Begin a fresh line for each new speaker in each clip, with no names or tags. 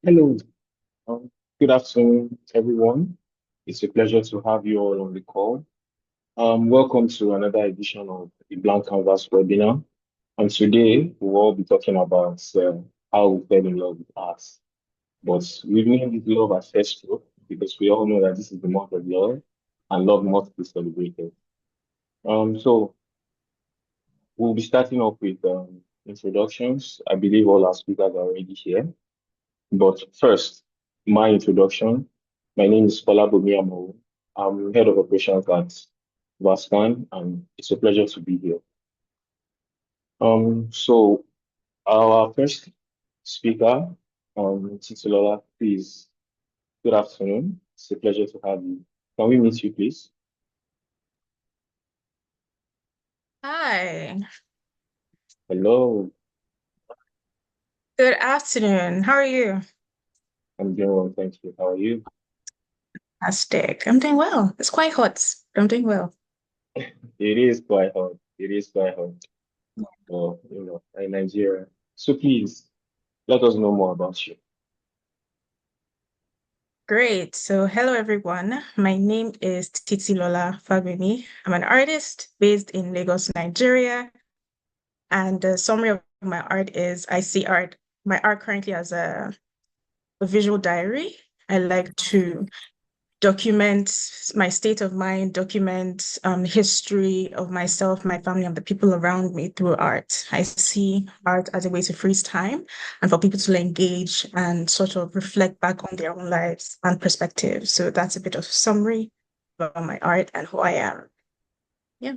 Hello, um, good afternoon, everyone. It's a pleasure to have you all on the call. Welcome to another edition of the Blank Canvas webinar. And today we'll all be talking about how we fell in love with art. But we've named it Love at First Stroke because we all know that this is the month of love and love must be celebrated. So we'll be starting off with introductions. I believe all our speakers are already here. But first, my introduction. My name is Fọlábòmí Àmọ. I'm head of operations at Vascan, and it's a pleasure to be here. So our first speaker, Titilola, please. Good afternoon. It's a pleasure to have you. Can we meet you, please?
Hi,
Hello.
good afternoon. How are you?
I'm doing well, thank you. How are you?
Fantastic. I'm doing well. It's quite hot. I'm doing well.
It is quite hot. It is quite hot. Well, in Nigeria. So please let us know more about you.
Great. So, hello everyone. My name is Titilola Fagbemi. I'm an artist based in Lagos, Nigeria. And the summary of my art is I see art, my art currently as a visual diary. I like to document my state of mind, document history of myself, my family, and the people around me through art. I see art as a way to freeze time and for people to engage and sort of reflect back on their own lives and perspectives. So that's a bit of summary about my art and who I am. Yeah.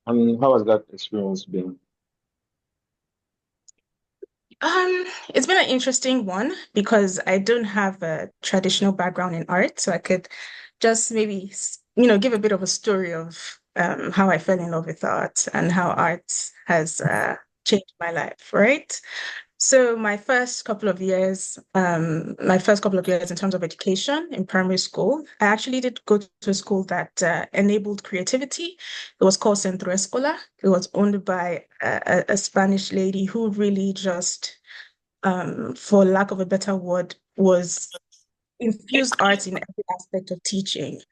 How has that experience been?
It's been an interesting one because I don't have a traditional background in art, so I could just maybe, give a bit of a story of how I fell in love with art and how art has changed my life, right? So my first couple of years in terms of education in primary school, I actually did go to a school that enabled creativity. It was called Centro Escola. It was owned by a Spanish lady who really just, for lack of a better word, was infused arts in every aspect of teaching.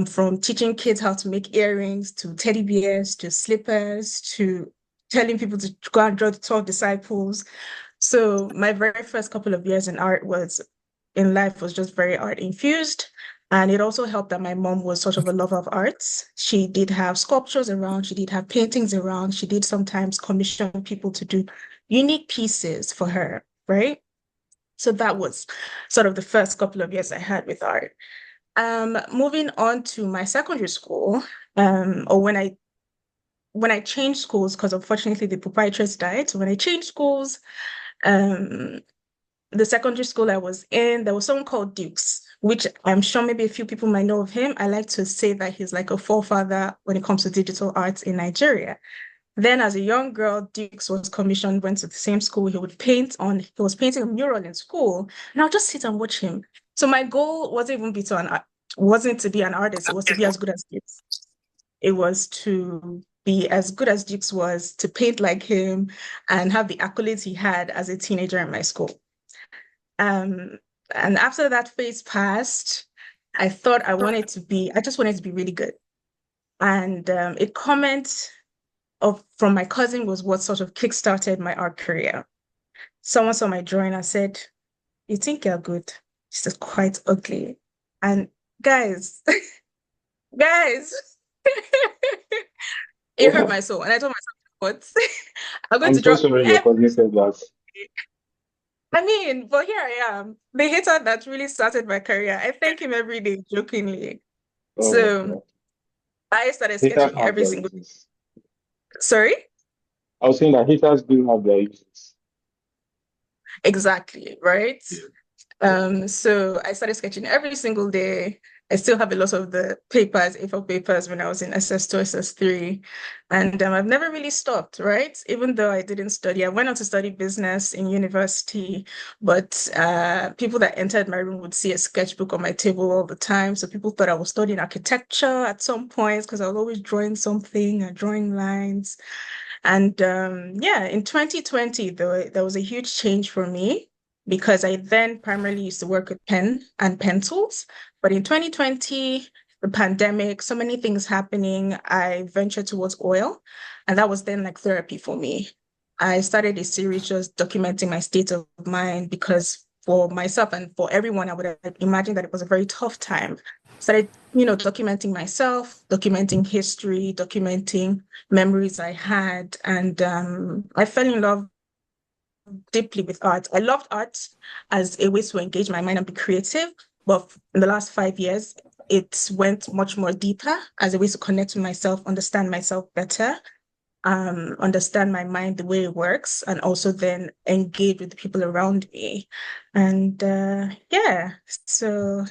From teaching kids how to make earrings to teddy bears to slippers to telling people to go and draw the 12 disciples. So my very first couple of years in life was just very art infused. And it also helped that my mom was sort of a lover of arts. She did have sculptures around, she did have paintings around, she did sometimes commission people to do unique pieces for her, right? So that was sort of the first couple of years I had with art. Moving on to my secondary school, or when I changed schools, because unfortunately the proprietress died. So when I changed schools, um, the secondary school I was in, there was someone called Dukes, which I'm sure maybe a few people might know of him. I like to say that he's like a forefather when it comes to digital arts in Nigeria. Then, as a young girl, Dukes was commissioned, went to the same school. He was painting a mural in school, and I'll just sit and watch him. So my goal wasn't to be an artist, it was to be as good as Dukes. It was to be as good as Dukes was, to paint like him and have the accolades he had as a teenager in my school. Um, and after that phase passed, I just wanted to be really good. And a comment from my cousin was what sort of kickstarted my art career. Someone saw my drawing and said, "You think you're good? It's just quite ugly." And guys, guys, it hurt my soul. And I told myself, "What? I'm going
I'm
to
so
draw
sorry your
every."
cousin said that.
I mean, but here I am, the hater that really started my career. I thank him every day, jokingly.
Oh my
So
God.
I started
Haters
sketching
have
every
their
single.
uses.
Sorry?
I was saying that haters do have their uses.
Exactly, right?
Yeah. Yeah.
So I started sketching every single day. I still have a lot of the papers, A4 papers when I was in SS2, SS3. And I've never really stopped, right? Even though I didn't study, I went on to study business in university, but people that entered my room would see a sketchbook on my table all the time. So people thought I was studying architecture at some points because I was always drawing something and drawing lines. And yeah, in 2020, there was a huge change for me. because I then primarily used to work with pen and pencils. But in 2020, the pandemic, so many things happening, I ventured towards oil. And that was then like therapy for me. I started a series just documenting my state of mind because for myself and for everyone, I would have imagined that it was a very tough time. Started, documenting myself, documenting history, documenting memories I had. And I fell in love deeply with art. I loved art as a way to engage my mind and be creative. But in the last 5 years, it went much more deeper as a way to connect with myself, understand myself better, understand my mind, the way it works, and also then engage with the people around me. And yeah, so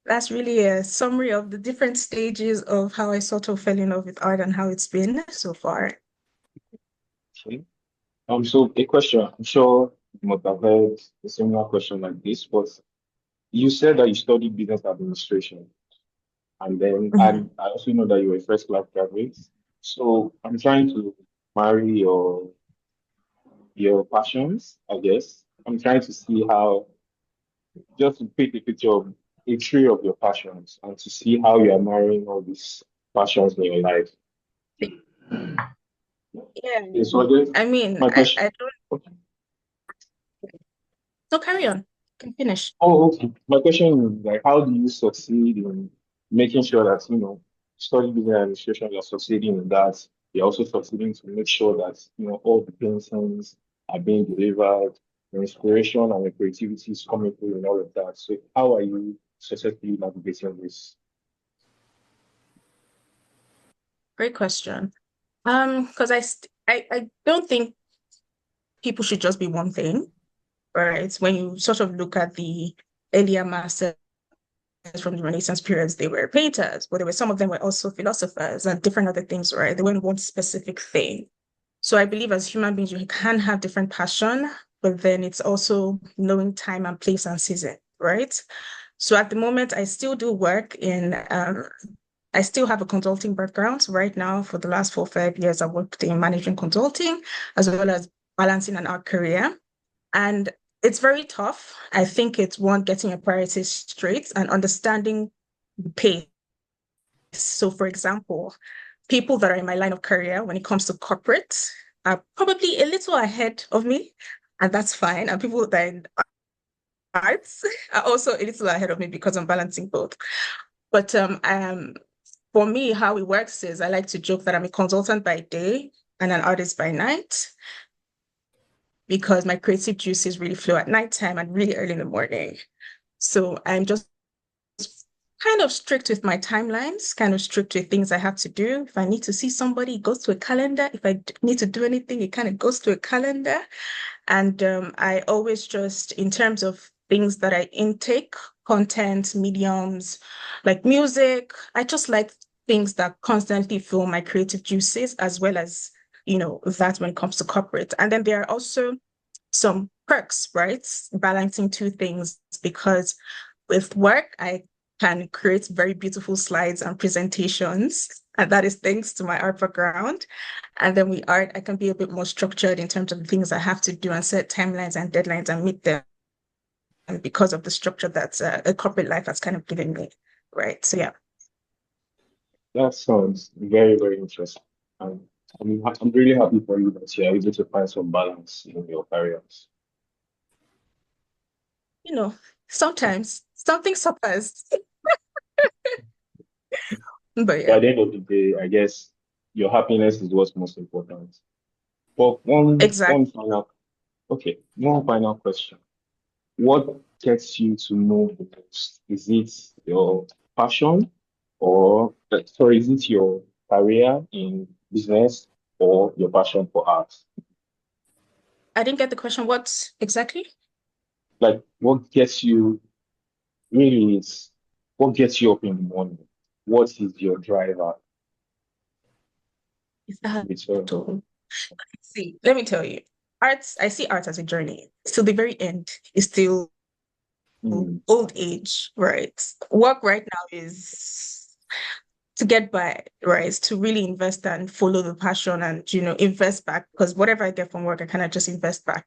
that's really a summary of the different stages of how I sort of fell in love with art and how it's been so far.
Okay. So a question, I'm sure you must have heard a similar question like this, but you said that you studied business administration, and then
Mhm.
and I also know that you were a first class graduate. So I'm trying to marry your passions, I guess. I'm trying to see how just to paint a picture of a tree of your passions and to see how you are marrying all these passions in your life.
Yeah,
Okay, so I guess
I mean,
my
I,
question.
I don't,
Okay.
so carry on, you can finish.
Oh, okay. My question is like, how do you succeed in making sure that study business administration, you're succeeding in that. You're also succeeding to make sure that all the paintings are being delivered, the inspiration and the creativity is coming through and all of that. So how are you successfully navigating this?
Great question. Because I don't think people should just be one thing, right? When you sort of look at the earlier masters from the Renaissance periods, they were painters, but there were some of them were also philosophers and different other things, right? They weren't one specific thing. So I believe as human beings, you can have different passion, but then it's also knowing time and place and season, right? So at the moment, I still do work in I still have a consulting background. So right now, for the last 4 or 5 years, I worked in management consulting as well as balancing an art career. And it's very tough. I think it's one, getting your priorities straight and understanding the pace. So, for example, people that are in my line of career when it comes to corporate are probably a little ahead of me, and that's fine. And people that are in arts are also a little ahead of me because I'm balancing both. But for me, how it works is I like to joke that I'm a consultant by day and an artist by night because my creative juices really flow at nighttime and really early in the morning. So I'm just kind of strict with my timelines, kind of strict with things I have to do. If I need to see somebody, it goes to a calendar. If I need to do anything, it kind of goes to a calendar. And I always just, in terms of things that I intake, content, mediums, like music, I just like things that constantly fill my creative juices, as well as, that when it comes to corporate. And then there are also some perks, right? Balancing two things, because with work, I can create very beautiful slides and presentations. And that is thanks to my art background. And then with art, I can be a bit more structured in terms of the things I have to do and set timelines and deadlines and meet them because of the structure that a corporate life has kind of given me. Right. So yeah.
That sounds very, very interesting. Um, I'm really happy for you that you're able to find some balance in your careers.
You know, sometimes something suffers. But
But
yeah,
at the end of the day, I guess your happiness is what's most important. But one
exactly.
final, okay, one final question. What gets you to move the most? Is it your passion or, sorry, is it your career in business or your passion for art?
I didn't get the question. What exactly?
Like, what gets you really is what gets you up in the morning? What is your driver?
Is that
Return.
all? See, let me tell you, I see art as a journey. Till the very end is still
Mm,
old age, right? Work right now is to get by, right? To really invest and follow the passion and, invest back because whatever I get from work, I kind of just invest back,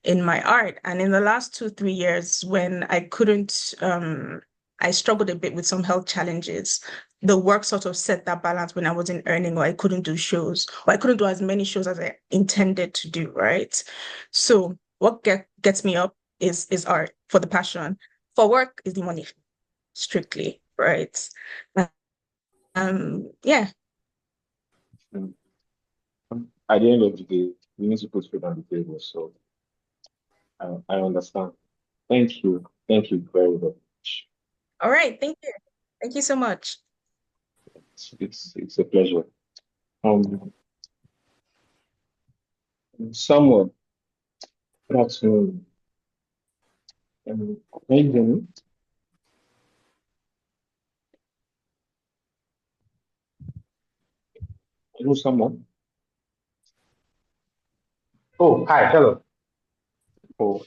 in my art. And in the last 2, 3 years, when I couldn't, I struggled a bit with some health challenges. The work sort of set that balance when I wasn't earning, or I couldn't do shows, or I couldn't do as many shows as I intended to do, right? So what gets me up is art for the passion. For work is the money, strictly, right? Yeah.
Mm. At the end of the day, we need to put food on the table. So I understand. Thank you. Thank you very much.
All right. Thank you. Thank you so much.
It's a pleasure. Um, Samuel, good afternoon. Can you hear me? Hello, someone.
Oh, hi, hello.
Oh, how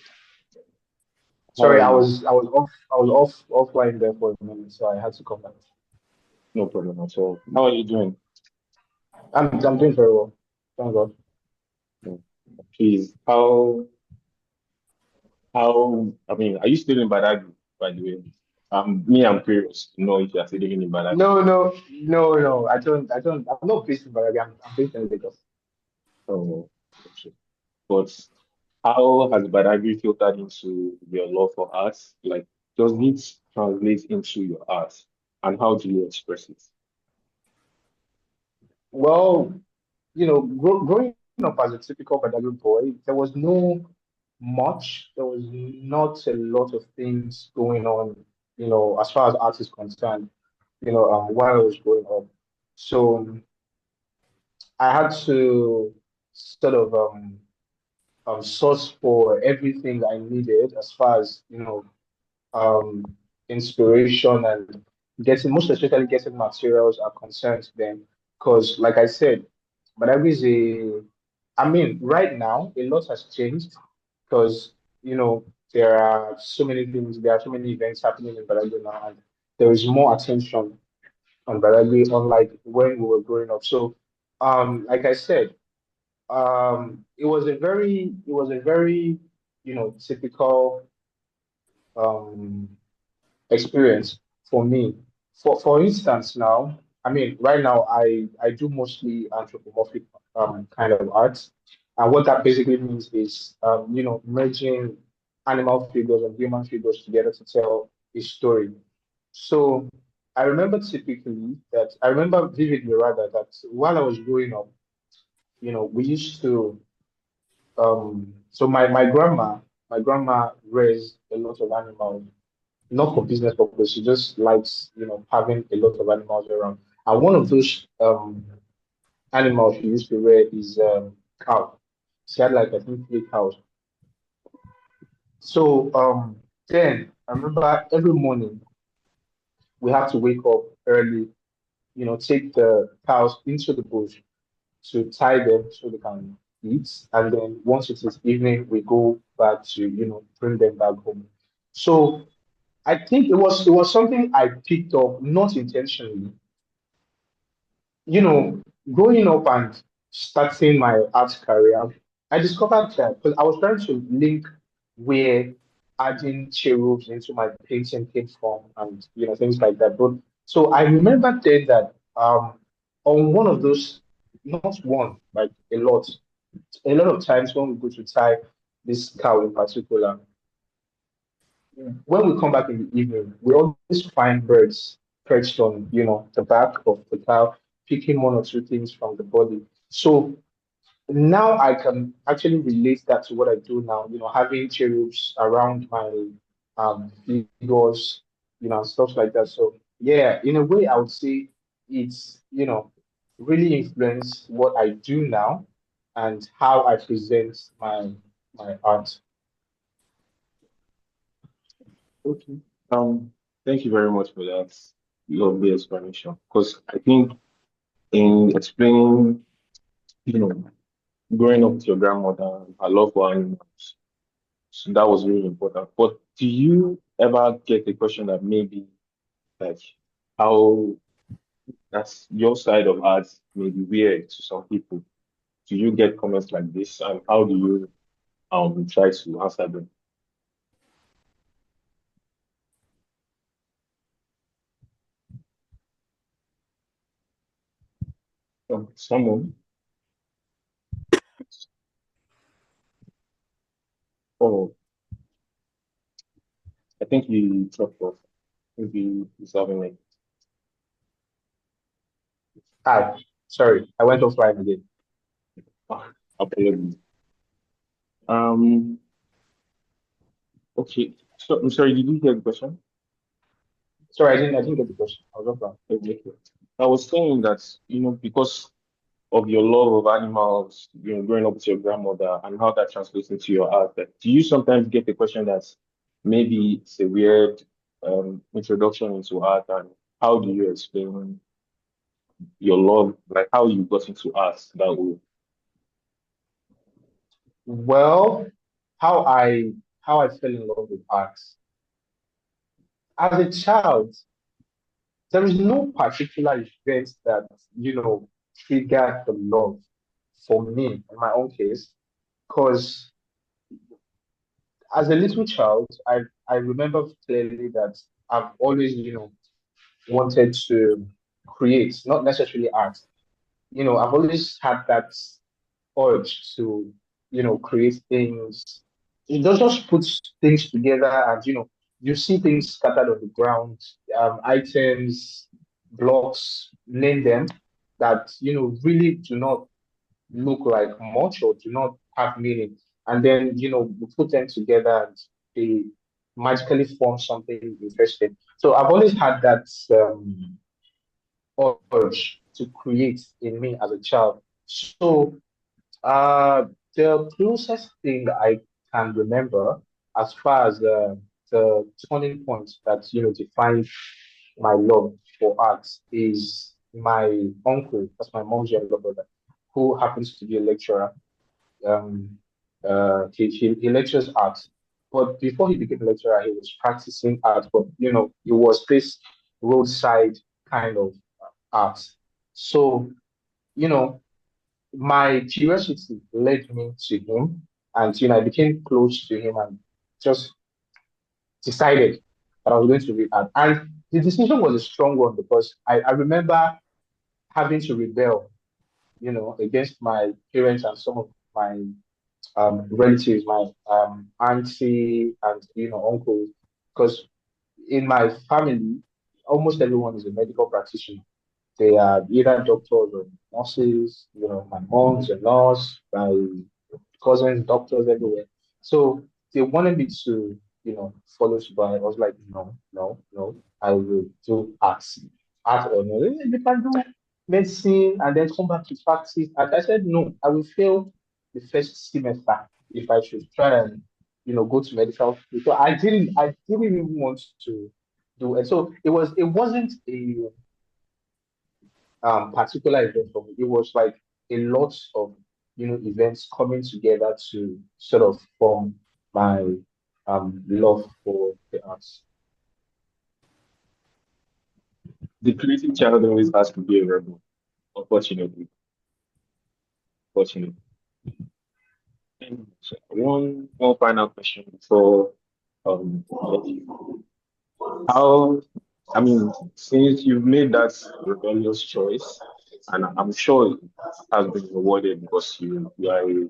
Sorry,
are
I
you?
was I was offline there for a minute, so I had to come back.
No problem at all. How are you doing?
I'm doing very well. Thank God.
Mm. Please, I mean, are you still in Badagry, by the way? I'm curious to know if you're still living in Badagry.
No. I don't. I'm not based in Baraga. I'm based in Lagos.
Oh, okay. But how has Badagry filtered into your love for art? Like, does it translate into your art? And how do you express it?
Well, growing up as a typical Badagry boy, there was no much. There was not a lot of things going on. As far as art is concerned. While I was growing up, so I had to sort of source for everything I needed as far as um, inspiration and most especially getting materials are concerned. Then, because like I said, Badagry is I mean, right now a lot has changed because there are so many things, there are so many events happening in Badagry now, and there is more attention on Badagry, unlike when we were growing up. So, like I said, it was a very typical um experience for me. For instance, now, I mean, right now I do mostly anthropomorphic kind of art, and what that basically means is merging animal figures and human figures together to tell a story. So I remember vividly rather that while I was growing up, we used to so my grandma raised a lot of animals, not for business purpose. She just likes, having a lot of animals around. And one of those animals she used to rear is cow. She had like I think 3 cows. So then I remember every morning we have to wake up early, take the cows into the bush to tie them so they can eat. And then once it is evening, we go back to, bring them back home. So I think it was something I picked up not intentionally. You know, Growing up and starting my art career, I discovered that because I was trying to link where adding cherubs into my painting came from and things like that. But so I remember then that on one of those, not one, like a lot of times when we go to tie this cow in particular, when we come back in the evening, we always find birds perched on, the back of the cow, picking one or two things from the body. So now I can actually relate that to what I do now, having cherubs around my figures, and stuff like that. So yeah, in a way, I would say it's, really influenced what I do now and how I present my art.
Okay. Thank you very much for that lovely explanation. Because I think in explaining, you know, growing up with your grandmother and her love for animals, so that was really important. But do you ever get the question that maybe like how that's your side of art may be weird to some people? Do you get comments like this, and how do you try to answer them. Someone. Oh, I think you dropped off. Maybe he's having it.
Hi, sorry, I went offline again.
Apologies. Okay. So I'm sorry, did you hear the question?
Sorry, I didn't get the question. I was offline.
Okay. I was saying that, because of your love of animals, growing up with your grandmother and how that translates into your art, that do you sometimes get the question that's maybe it's a weird introduction into art, and how do you explain your love, like how you got into art that way?
Well, how I fell in love with art. As a child, there is no particular event that, triggered the love for me in my own case. Because as a little child, I remember clearly that I've always, wanted to create, not necessarily art. I've always had that urge to, create things. It does just put things together and, you see things scattered on the ground, items, blocks, name them, that, really do not look like much or do not have meaning. And then, we put them together and they magically form something interesting. So I've always had that urge to create in me as a child. So the closest thing I can remember as far as the turning point that defined my love for art is my uncle, that's my mom's younger brother, who happens to be a lecturer. Um, he lectures art, but before he became a lecturer, he was practicing art. But it was this roadside kind of art. So you know, my curiosity led me to him, and I became close to him and just decided that I was going to read art. And the decision was a strong one because I remember having to rebel, against my parents and some of my relatives, my auntie and uncles, because in my family, almost everyone is a medical practitioner. They are either doctors or nurses. My mom's a nurse, my cousins, doctors everywhere. So they wanted me to, follow suit. But I was like, no, no, no. I will do arts, art or no. They can do medicine and then come back to practice. And I said, no, I will fail the first semester if I should try and, go to medical school. So I didn't even want to do it. So it wasn't a particular event for me. It was like a lot of events coming together to sort of form my love for the arts.
The creative child always has to be a rebel, unfortunately. Unfortunately. And so one final question before let you. How, I mean, since you've made that rebellious choice, and I'm sure it has been rewarded because you are a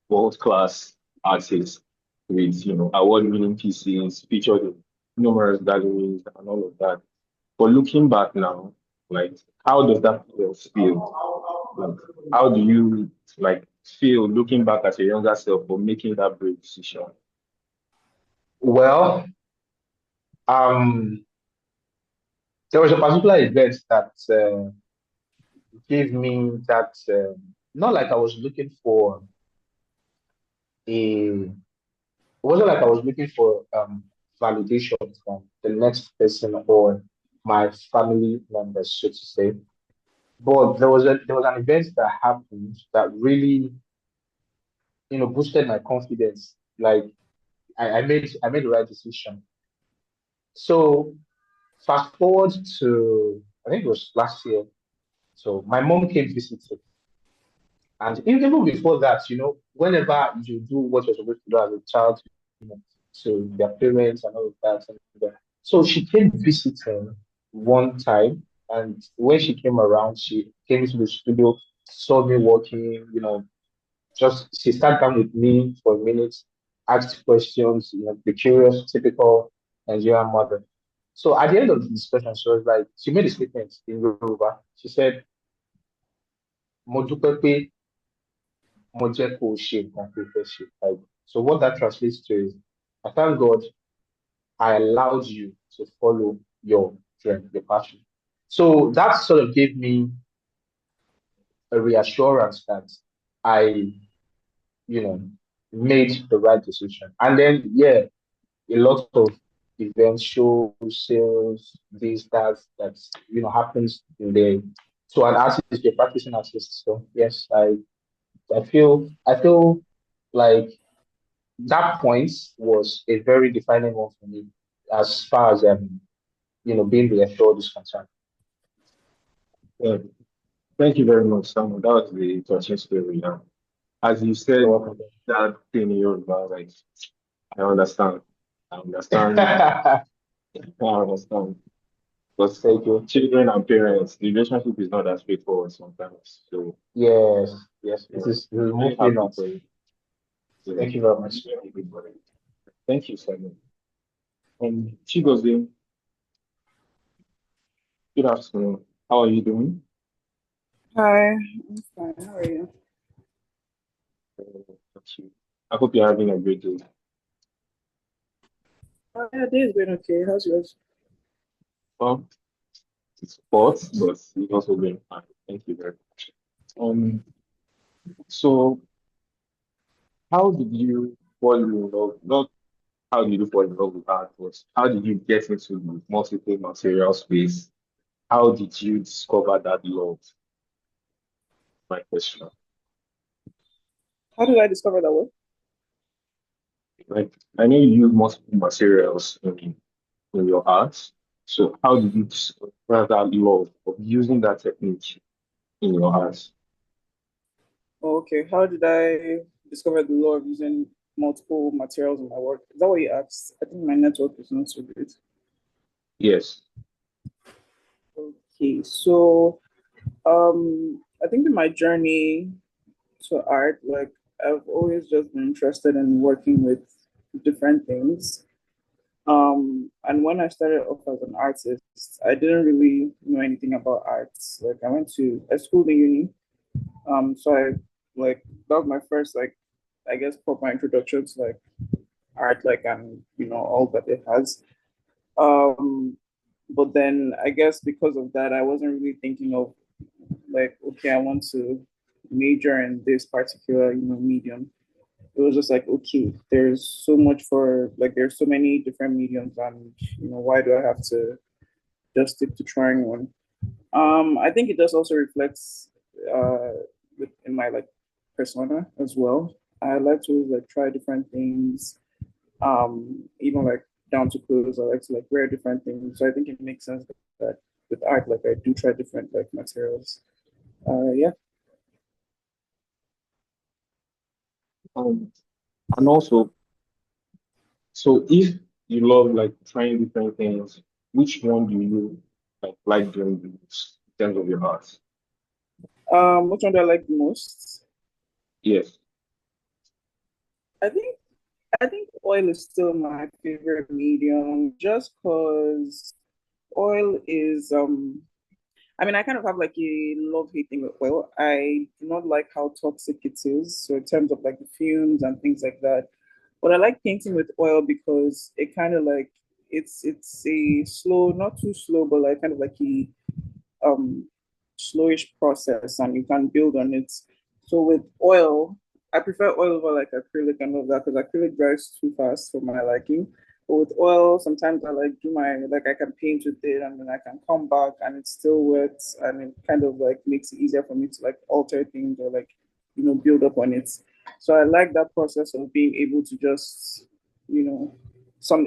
world-class artist with, award-winning pieces featured in numerous galleries and all of that. But looking back now, like, how does that feel? Like, how do you like feel looking back at your younger self for making that brave decision?
Well, um, there was a particular event that gave me that. Not like I was looking for a. It wasn't like I was looking for validation from the next person or my family members, so to say. But there was an event that happened that really, boosted my confidence. Like I made the right decision. So fast forward to I think it was last year. So my mom came visiting, And even before that, whenever you do what you're supposed to do as a child, you know, to their parents and all of that. So she came visiting one time, and when she came around, she came into the studio, saw me working, just she sat down with me for a minute, asked questions, the curious, typical Nigerian mother. So at the end of the discussion, she was like, she made a statement in Yoruba. She said, Mo dúpẹ́ pé mo jẹ́ kó o ṣe nǹkan tó fẹ́ ṣe. Like, so what that translates to is, I thank God I allowed you to follow your dream, your passion. So that sort of gave me a reassurance that I, made the right decision. And then, yeah, a lot of events, shows, sales, this, that happens in the so an artist, you're practicing artist. So yes, I feel like that point was a very defining one for me as far as being reassured is concerned.
Yeah. Thank you very much, Samuel. That was the touching story. Now, as you said,
You're welcome.
that thing in Yoruba, like, I understand. I understand. I understand. Because
Thank you.
children and parents, the relationship is not that straightforward sometimes. So,
Yes, yes,
yeah,
it is
I'm very
mostly
happy
not.
for you. So,
Thank you very
it's
much.
very good for you. Thank you, Simon. Chigozie, good afternoon. How are you doing?
Hi, I'm fine. How are you?
Thank you. I hope you're having a great day.
Yeah, day is going okay. How's yours?
Well, it's hot, but it's also going fine. Thank you very much. Um, so how did you fall in love? Not how did you fall in love with art, but how did you get into the multiple material space? How did you discover that love? My question.
How did I discover that word?
Like, I know you use multiple materials in your art. So how did you discover that love of using that technique in your art?
Oh, okay. How did I discover the law of using multiple materials in my work? Is that what you asked? I think my network is not so good.
Yes.
Okay, so I think in my journey to art, like I've always just been interested in working with different things. And when I started off as an artist, I didn't really know anything about arts. Like I schooled in uni. So I like that was my first I guess proper introduction to like art, like and all that it has. Um, but then I guess because of that, I wasn't really thinking of like, okay, I want to major in this particular medium. It was just like, okay, there's so much for like there's so many different mediums, and why do I have to just stick to trying one? I think it just also reflects in my like persona as well. I like to like try different things. Even like down to clothes, I like to like wear different things. So I think it makes sense that with art, like I do try different like materials. Yeah.
Um, and also, so if you love like trying different things, which one do you like doing the most in terms of your art?
Which one do I like the most?
Yes.
I think I think oil is still my favorite medium just because oil is I mean I kind of have like a love hate thing with oil. I do not like how toxic it is. So in terms of like the fumes and things like that. But I like painting with oil because it kind of like it's a slow, not too slow, but like kind of like a um slowish process and you can build on it. So with oil, I prefer oil over like acrylic and all of that because acrylic dries too fast for my liking. But with oil, sometimes I like do my like I can paint with it and then I can come back and it's still wet and it kind of like makes it easier for me to like alter things or like build up on it. So I like that process of being able to just you know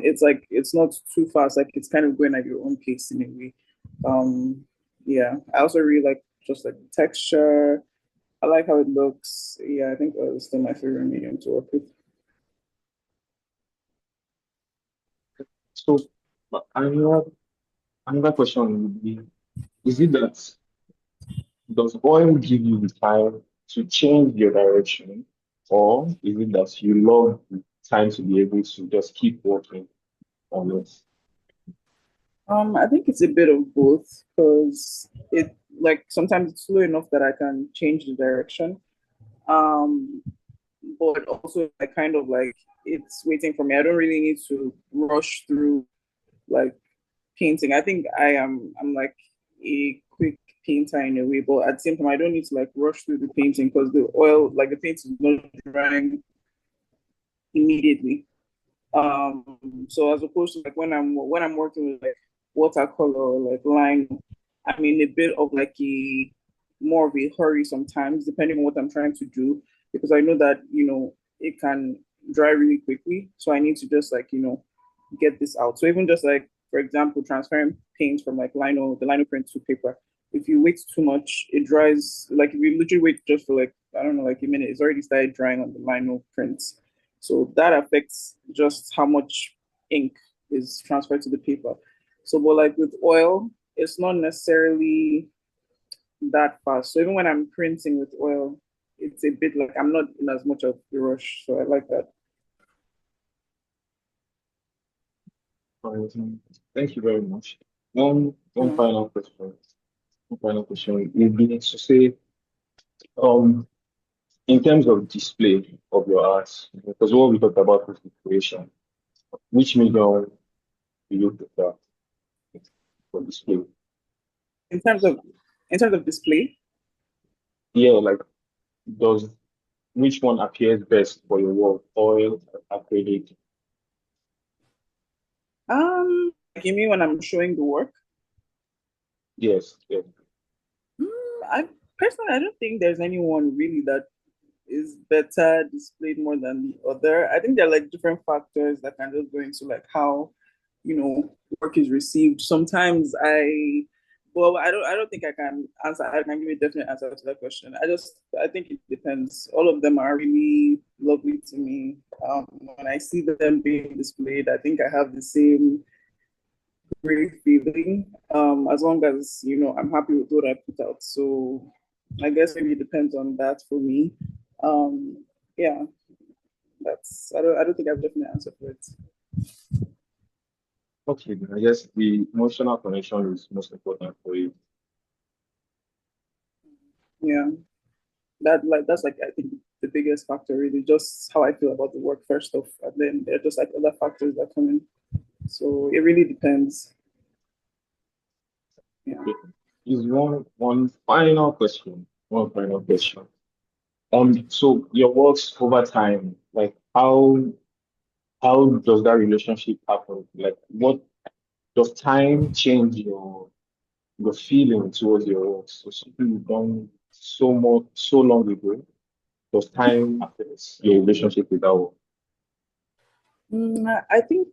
it's like it's not too fast, like it's kind of going at your own pace in a way. Um yeah, I also really like just like the texture. I like how it looks. Yeah, I think it's still my favorite medium to work with.
So another question would be, is it that does oil give you the time to change your direction, or is it that you love the time to be able to just keep working on it?
I think it's a bit of both because it like sometimes it's slow enough that I can change the direction. Um, but also I kind of like it's waiting for me. I don't really need to rush through like painting. I think I'm like a quick painter in a way, but at the same time I don't need to like rush through the painting because the oil, like the paint is not drying immediately. So as opposed to like when I'm working with like watercolor or like line, I'm in a bit of like a more of a hurry sometimes, depending on what I'm trying to do, because I know that it can dry really quickly. So I need to just like get this out. So even just like for example, transferring paint from like the lino print to paper. If you wait too much, it dries. Like if you literally wait just for like I don't know, like a minute, it's already started drying on the lino prints. So that affects just how much ink is transferred to the paper. So, but like with oil, it's not necessarily that fast. So even when I'm printing with oil, it's a bit like I'm not in as much of a rush. So I like that.
Alright, thank you very much. One
Mm.
final question. One final question would be to say, um, in terms of display of your art, because what we talked about was the creation. Which medium do you prefer for display?
In terms of in terms of display,
Yeah, like does which one appears best for your work? Oil, acrylic?
like you mean when I'm showing the work?
Yes, yes.
I personally I don't think there's anyone really that is better displayed more than the other. I think there are like different factors that can just go into like how work is received. Sometimes I don't think I can give you a definite answer to that question. I think it depends. All of them are really lovely to me. When I see them being displayed, I think I have the same great feeling. As long as I'm happy with what I put out. So I guess maybe it depends on that for me. Yeah, I don't think I have a definite answer for it.
Okay, then I guess the emotional connection is most important for you.
Yeah, that's like I think the biggest factor really, just how I feel about the work first off, and then there are just like other factors that come in. So it really depends. Yeah.
Okay. Is one final question. One final question. So your works over time, like how does that relationship happen? Like what does time change your feeling towards your works? So something you've done so long ago, does time affect your relationship with that work?
I think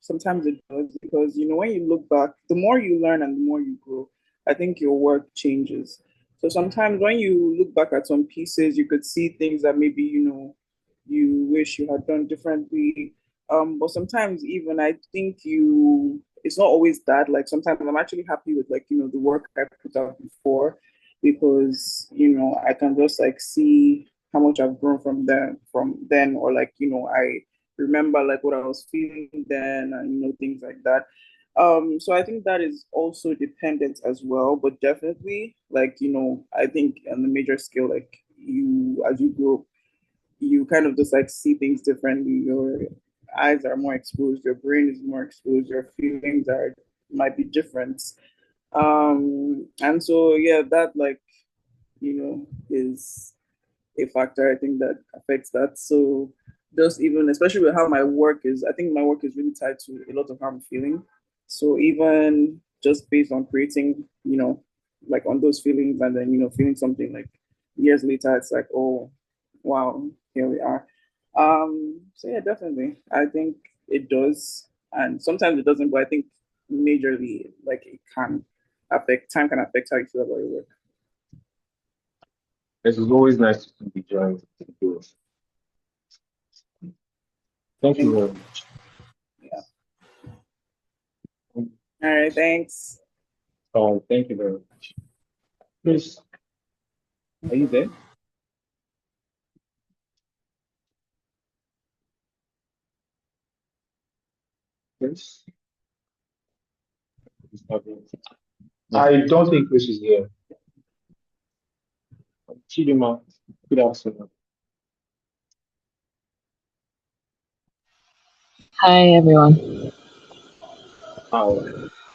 sometimes it does because when you look back, the more you learn and the more you grow, I think your work changes. So sometimes when you look back at some pieces, you could see things that maybe you wish you had done differently. But sometimes even I think it's not always that. Like sometimes I'm actually happy with like the work I put out before because I can just like see how much I've grown from then or like I remember like what I was feeling then and things like that. So I think that is also dependent as well, but definitely like I think on the major scale, like as you grow, you kind of just like see things differently. Your eyes are more exposed, your brain is more exposed, your feelings are might be different. And so yeah, that like is a factor I think that affects that. So just even especially with how my work is, I think my work is really tied to a lot of how I'm feeling. So even just based on creating, like on those feelings and then feeling something like years later, it's like, oh wow, here we are. So yeah, definitely. I think it does. And sometimes it doesn't, but I think majorly like it can affect time can affect how you feel about your work.
It is always nice to be joined. Thank you very much.
Yeah. All right, thanks.
Thank you very much. Chris, are you there? Chris?
I don't think Chris is here.
Chidinma, good afternoon.
Hi everyone.
How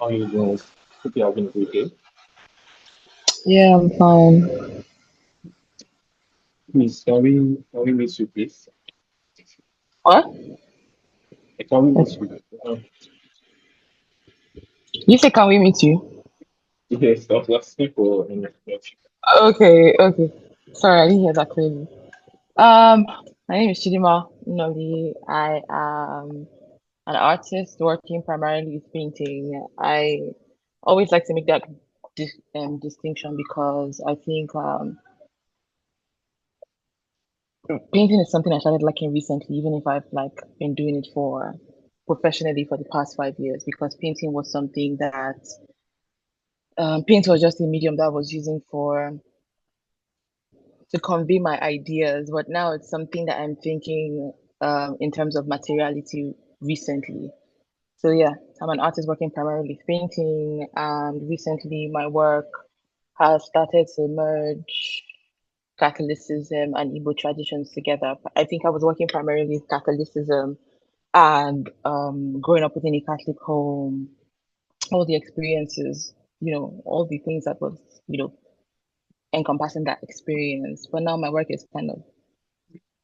are you doing? Hope you're having a good day.
Yeah, I'm fine.
Please, can we meet you, please?
What?
Can we meet you?
You say can we meet you?
Yes, I was asking for an introduction.
Okay. Sorry, I didn't hear that clearly. Um, my name is Chidinma Nnoli. I am an artist working primarily with painting. I always like to make that distinction because I think painting is something I started liking recently, even if I've like been doing it for professionally for the past 5 years, because painting was something that paint was just a medium that I was using for to convey my ideas, but now it's something that I'm thinking in terms of materiality recently. So yeah, I'm an artist working primarily with painting, and recently my work has started to merge Catholicism and Igbo traditions together. I think I was working primarily with Catholicism and growing up within a Catholic home, all the experiences, all the things that was, encompassing that experience. But now my work is kind of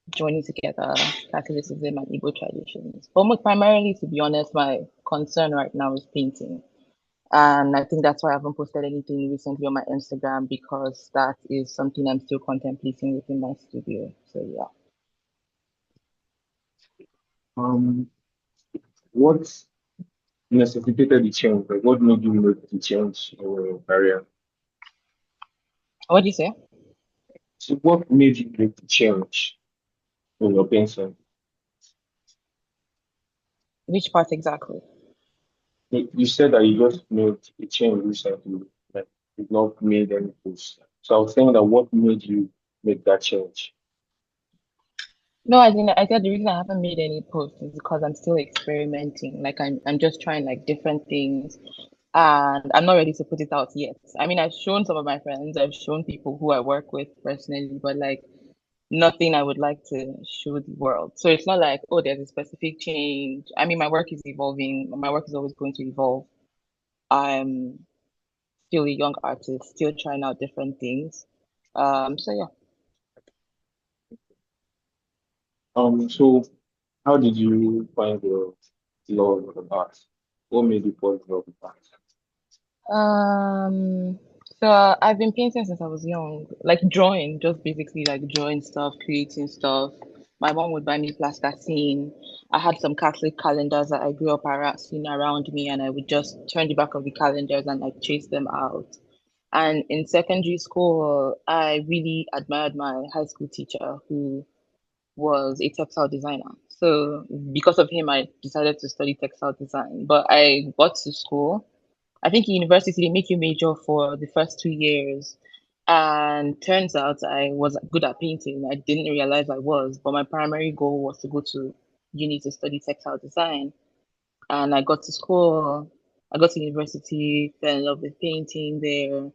joining together Catholicism and Igbo traditions. But most primarily, to be honest, my concern right now is painting. And I think that's why I haven't posted anything recently on my Instagram, because that is something I'm still contemplating within my studio. So yeah.
What necessitated the change? Like, what made you make the change in your career?
What do you say?
So, what made you make the change in your painting?
Which part exactly?
You said that you just made a change recently, like you've not made any posts. So I was saying that what made you make that change?
No, I didn't. I said the reason I haven't made any posts is because I'm still experimenting. Like I'm just trying like different things, and I'm not ready to put it out yet. I mean, I've shown some of my friends, I've shown people who I work with personally, but like nothing I would like to show the world. So it's not like, oh, there's a specific change. I mean, my work is evolving. My work is always going to evolve. I'm still a young artist, still trying out different things. So yeah.
So how did you find your love of art? What made you fall in love with art?
So I've been painting since I was young, like drawing, just basically like drawing stuff, creating stuff. My mom would buy me plasticine. I had some Catholic calendars that I grew up around, seeing around me, and I would just turn the back of the calendars and like chase them out. And in secondary school, I really admired my high school teacher who was a textile designer. So because of him, I decided to study textile design. But I got to school. I think in university they make you major for the first 2 years. And turns out I was good at painting. I didn't realize I was, but my primary goal was to go to uni to study textile design. And I got to school, I got to university, fell in love with painting there.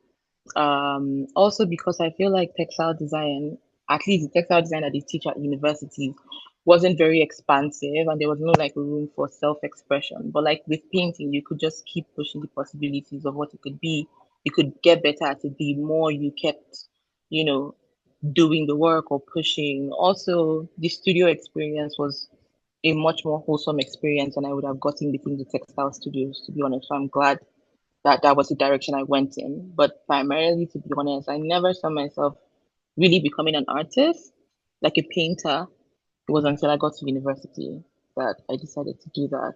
Also because I feel like textile design, at least the textile design that they teach at universities, wasn't very expansive, and there was no like room for self-expression. But like with painting, you could just keep pushing the possibilities of what it could be. You could get better at it the more you kept, you know, doing the work or pushing. Also, the studio experience was a much more wholesome experience than I would have gotten within the textile studios, to be honest. So I'm glad that that was the direction I went in. But primarily, to be honest, I never saw myself really becoming an artist, like a painter. It was until I got to university that I decided to do that.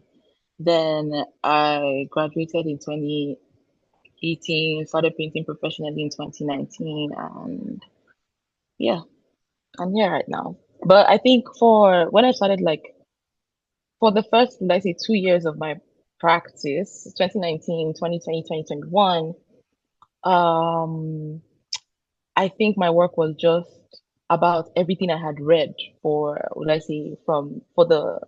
Then I graduated in 2018, started painting professionally in 2019, and yeah, I'm here right now. But I think for when I started, like, for the first, let's say, 2 years of my practice, 2019, 2020, 2021, I think my work was just about everything I had read for, let's say, for the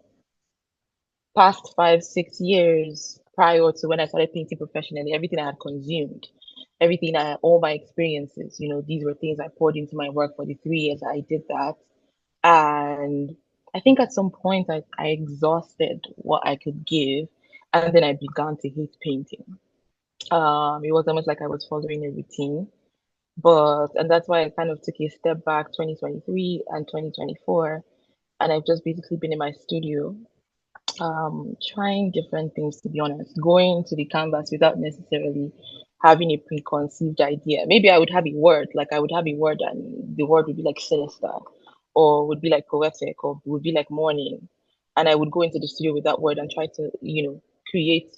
past 5, 6 years prior to when I started painting professionally, everything I had consumed, all my experiences, these were things I poured into my work for the 3 years I did that. And I think at some point I exhausted what I could give, and then I began to hate painting. It was almost like I was following a routine. And that's why I kind of took a step back 2023 and 2024. And I've just basically been in my studio, trying different things, to be honest, going to the canvas without necessarily having a preconceived idea. Maybe I would have a word, like I would have a word and the word would be like sinister or would be like poetic or would be like morning. And I would go into the studio with that word and try to, create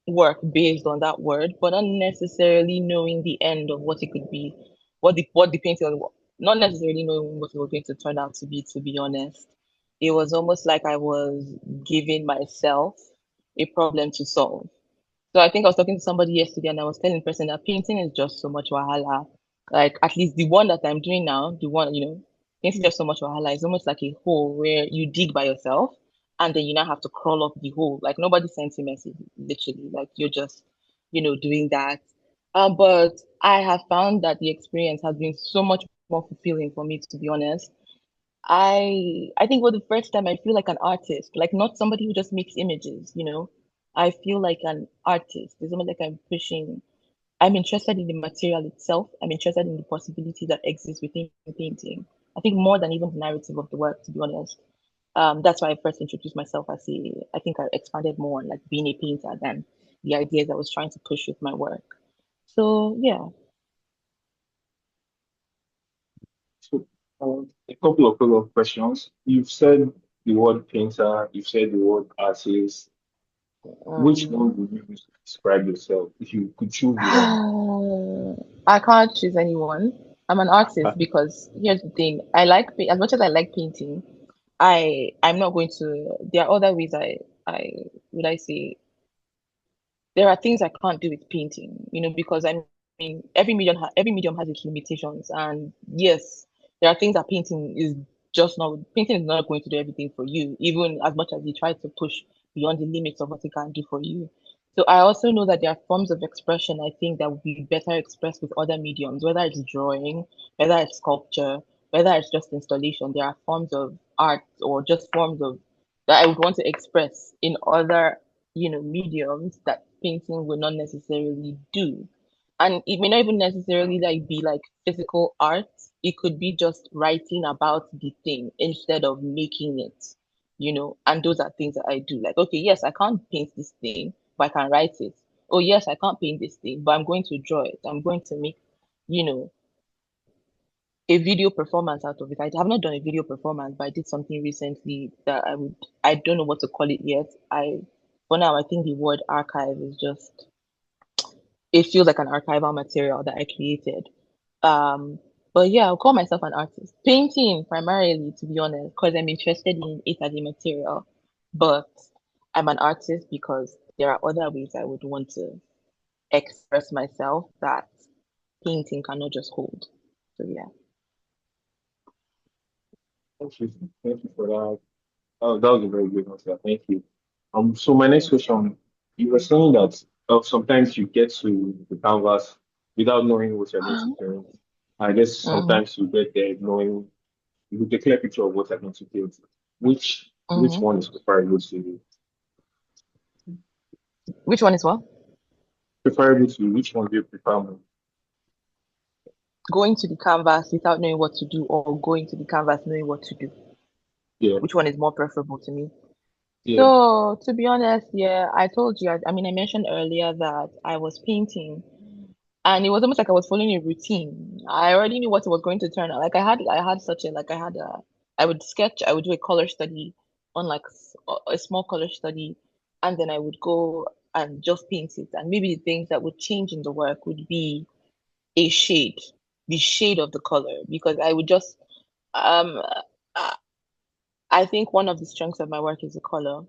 work based on that word, but not necessarily knowing the end of what it could be, what the painting was, not necessarily knowing what it was going to turn out to be. To be honest, it was almost like I was giving myself a problem to solve. So I think I was talking to somebody yesterday, and I was telling the person that painting is just so much wahala. Like at least the one that I'm doing now, the one painting is just so much wahala. It's almost like a hole where you dig by yourself, and then you now have to crawl up the hole. Like nobody sends you message, literally. Like you're just, doing that. But I have found that the experience has been so much more fulfilling for me, to be honest. I think for the first time I feel like an artist, like not somebody who just makes images. I feel like an artist. It's almost like I'm interested in the material itself. I'm interested in the possibility that exists within painting. I think more than even the narrative of the work, to be honest. That's why I first introduced myself I think I expanded more on like being a painter than the ideas I was trying to push with my work. So yeah.
So, a couple of follow-up questions. You've said the word painter, you've said the word artist. Which
Um,
one would you use to describe yourself if you could choose one?
I can't choose anyone. I'm an artist because here's the thing. As much as I like painting, I'm not going to. There are other ways I would I say there are things I can't do with painting. Because I mean every medium has its limitations, and yes, there are things that painting is not going to do everything for you, even as much as you try to push beyond the limits of what it can do for you. So I also know that there are forms of expression I think that would be better expressed with other mediums, whether it's drawing, whether it's sculpture, whether it's just installation. There are forms of art or just forms of that I would want to express in other, mediums that painting will not necessarily do. And it may not even necessarily like be like physical art. It could be just writing about the thing instead of making it. And those are things that I do. Like, okay, yes, I can't paint this thing, but I can write it. Oh, yes, I can't paint this thing, but I'm going to draw it. I'm going to make, you know, a video performance out of it. I have not done a video performance, but I did something recently that I don't know what to call it yet. For now, I think the word archive is just, it feels like an archival material that I created. Um, but yeah, I'll call myself an artist. Painting primarily, to be honest, because I'm interested in it as a material. But I'm an artist because there are other ways I would want to express myself that painting cannot just hold. So yeah.
Thank you. Thank you for that. Oh, that was a very good answer. Thank you. So my next question, you were saying that sometimes you get to the canvas without knowing what you're going to paint. I guess
Mm-hmm.
sometimes you get there knowing you get a clear picture of what you're going to paint. Which
Mm-hmm.
one is preferable to you?
Which one is what?
Preferable to you? Which one do you prefer more?
Going to the canvas without knowing what to do, or going to the canvas knowing what to do?
Yeah,
Which one is more preferable to me?
yeah.
So, to be honest, yeah, I told you, I mean, I mentioned earlier that I was painting, and it was almost like I was following a routine. I already knew what it was going to turn out. Like I would sketch, I would do a color study on like a small color study, and then I would go and just paint it. And maybe the things that would change in the work would be a shade. the shade of the color, because I would just um I think one of the strengths of my work is the color.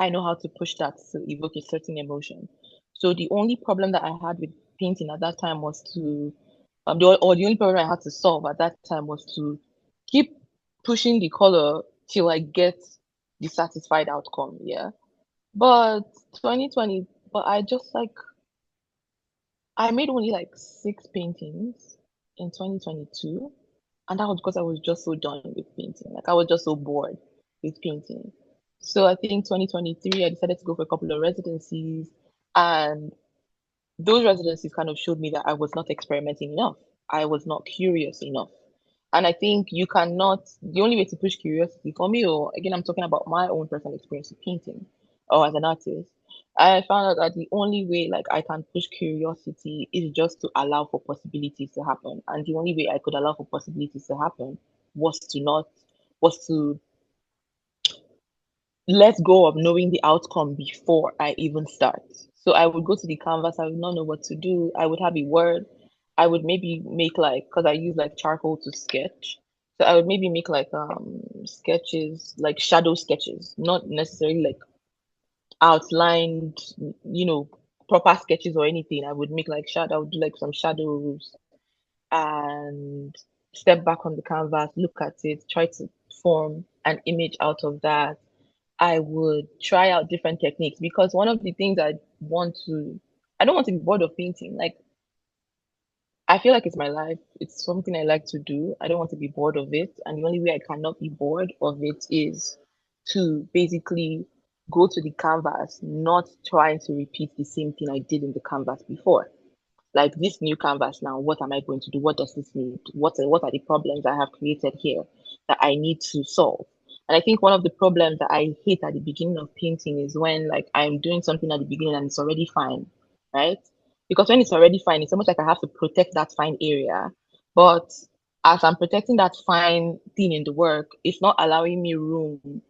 I know how to push that to evoke a certain emotion. So the only problem that I had with painting at that time was to the only problem I had to solve at that time was to keep pushing the color till I get the satisfied outcome. Yeah. But 2020, but I just like I made only like 6 paintings in 2022. And that was because I was just so done with painting. Like I was just so bored with painting. So I think 2023, I decided to go for a couple of residencies. And those residencies kind of showed me that I was not experimenting enough. I was not curious enough. And I think you cannot, the only way to push curiosity for me, or again, I'm talking about my own personal experience with painting or as an artist, I found out that the only way like I can push curiosity is just to allow for possibilities to happen. And the only way I could allow for possibilities to happen was to not, was to let go of knowing the outcome before I even start. So I would go to the canvas, I would not know what to do. I would have a word. I would maybe make like, because I use like charcoal to sketch. So I would maybe make like sketches, like shadow sketches, not necessarily like outlined, proper sketches or anything. I would make like shadow, I would do like some shadows and step back on the canvas, look at it, try to form an image out of that. I would try out different techniques, because one of the things I don't want to be bored of painting. Like, I feel like it's my life. It's something I like to do. I don't want to be bored of it. And the only way I cannot be bored of it is to basically go to the canvas, not trying to repeat the same thing I did in the canvas before. Like this new canvas now, what am I going to do? What does this need? What are the problems I have created here that I need to solve? And I think one of the problems that I hate at the beginning of painting is when like I'm doing something at the beginning and it's already fine, right? Because when it's already fine, it's almost like I have to protect that fine area. But as I'm protecting that fine thing in the work, it's not allowing me room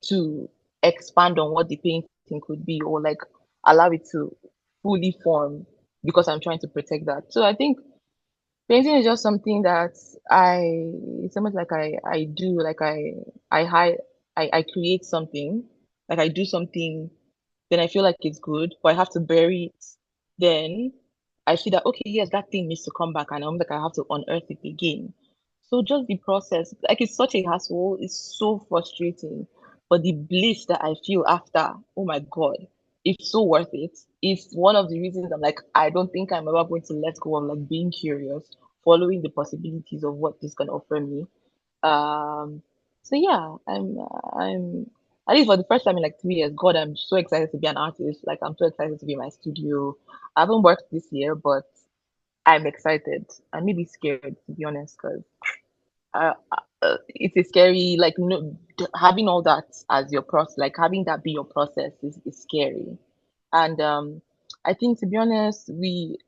to expand on what the painting could be, or like allow it to fully form, because I'm trying to protect that. So I think painting is just something that it's almost like I do, like I hide, I create something, like I do something, then I feel like it's good, but I have to bury it. Then I see that, okay, yes, that thing needs to come back, and I'm like, I have to unearth it again. So just the process, like it's such a hassle, it's so frustrating. But the bliss that I feel after, oh my God, it's so worth it. It's one of the reasons I'm like, I don't think I'm ever going to let go of like being curious, following the possibilities of what this can offer me. Um, so yeah, I'm at least for the first time in like 3 years. God, I'm so excited to be an artist. Like I'm so excited to be in my studio. I haven't worked this year, but I'm excited. I'm maybe scared to be honest, because it's a scary like no, having all that as your process, like having that be your process is scary. And I think to be honest, we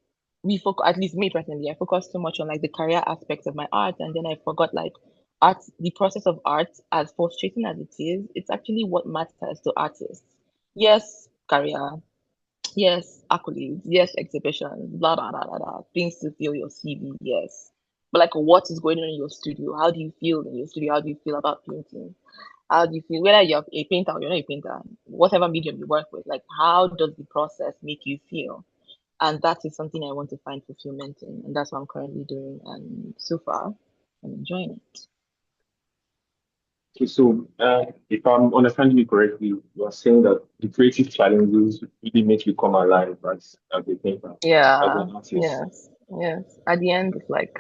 focus, at least me personally, I focus too much on like the career aspects of my art, and then I forgot like art, the process of art, as frustrating as it is, it's actually what matters to artists. Yes, career, yes, accolades, yes, exhibitions, blah blah blah blah blah, things to fill your CV, yes. But like, what is going on in your studio? How do you feel in your studio? How do you feel about painting? How do you feel? Whether you're a painter or you're not a painter, whatever medium you work with, like, how does the process make you feel? And that is something I want to find fulfillment in, and that's what I'm currently doing. And so far, I'm enjoying it.
Okay, so if I'm understanding you correctly, you are saying that the creative challenges really make you come alive as a painter, as
Yeah,
an artist.
yes, yes. At the end, it's like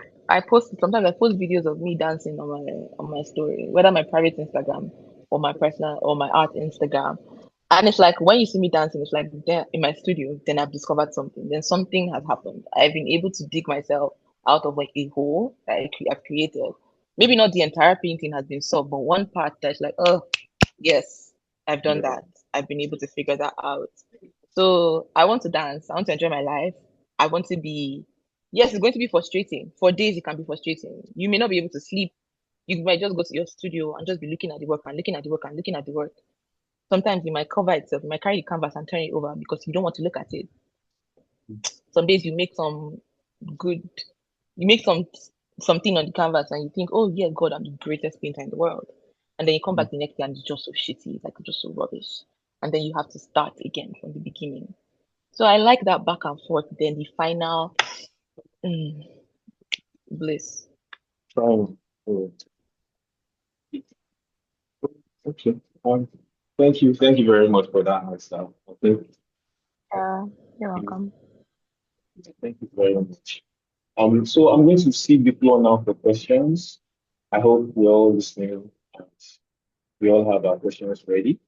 sometimes I post videos of me dancing on my story, whether my private Instagram or my personal or my art Instagram. And it's like when you see me dancing, it's like then in my studio, then I've discovered something. Then something has happened. I've been able to dig myself out of like a hole that I've created. Maybe not the entire painting has been solved, but one part that's like, oh, yes, I've done
Yeah.
that. I've been able to figure that out. So I want to dance. I want to enjoy my life. I want to be, yes, it's going to be frustrating. For days, it can be frustrating. You may not be able to sleep. You might just go to your studio and just be looking at the work and looking at the work and looking at the work. Sometimes you might cover itself, you might carry the canvas and turn it over because you don't want to look at it. Some days you make some good You make something on the canvas and you think, oh yeah, God, I'm the greatest painter in the world. And then you come back the next day and it's just so shitty, like just so rubbish. And then you have to start again from the beginning. So I like that back and forth. Then the final bliss.
Trying. Okay. Thank you. Thank you very much for that answer. I think.
You're welcome.
Thank you very much. So I'm going to cede the floor now for questions. I hope we're all listening and we all have our questions ready.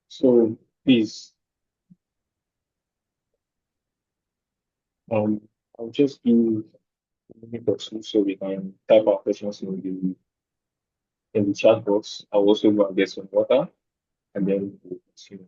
So please, I'll just give a minute or two so we can type our questions in the chat box. I'll also go and get some water and then we'll continue.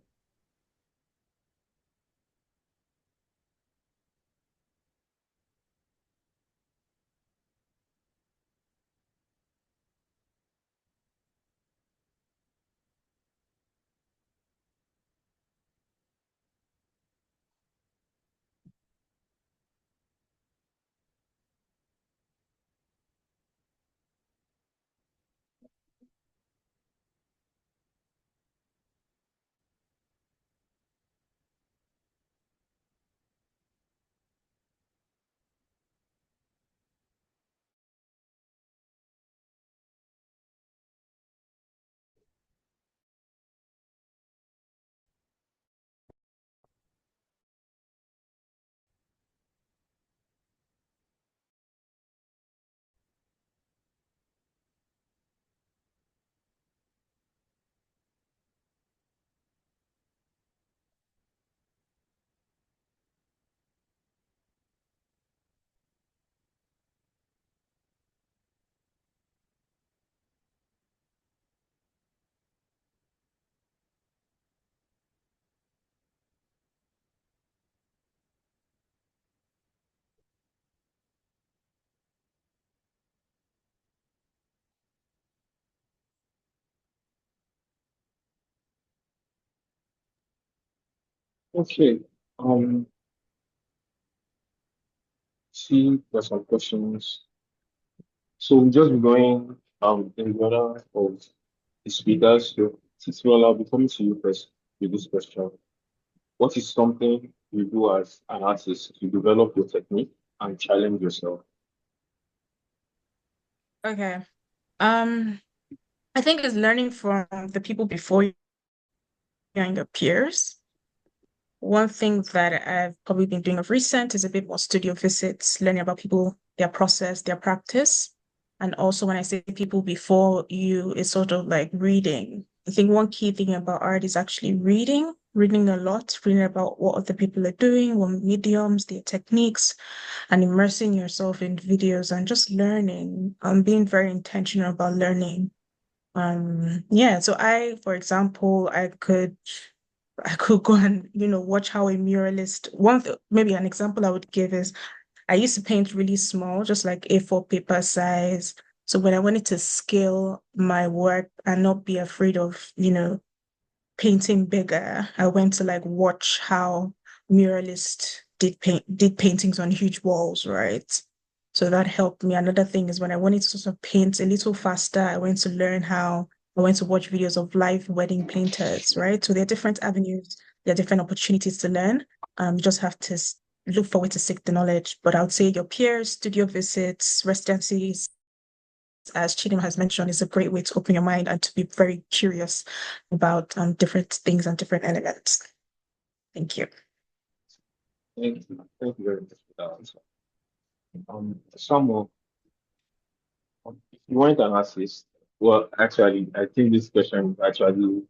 Okay. See, there's some questions. So we'll just be going in the order of the speakers. So Titilola, I'll be coming to you first with this question. What is something you do as an artist to develop your technique and challenge yourself?
Okay. I think it's learning from the people before you and your peers. One thing that I've probably been doing of recent is a bit more studio visits, learning about people, their process, their practice. And also when I say people before you, it's sort of like reading. I think one key thing about art is actually reading a lot, reading about what other people are doing, what mediums, their techniques, and immersing yourself in videos and just learning, being very intentional about learning. Yeah, so for example, I could go and, watch how a muralist, maybe an example I would give is I used to paint really small, just like A4 paper size. So when I wanted to scale my work and not be afraid of, painting bigger, I went to like watch how muralists did paintings on huge walls, right? So that helped me. Another thing is when I wanted to sort of paint a little faster, I went to watch videos of live wedding painters, right? So there are different avenues, there are different opportunities to learn. You just have to look forward to seek the knowledge. But I would say your peers, studio visits, residencies, as Chidinma has mentioned, is a great way to open your mind and to be very curious about different things and different elements. Thank you.
Thank you. Thank you very much for that answer. Samuel, if you weren't an artist, well, actually, I think this question is actually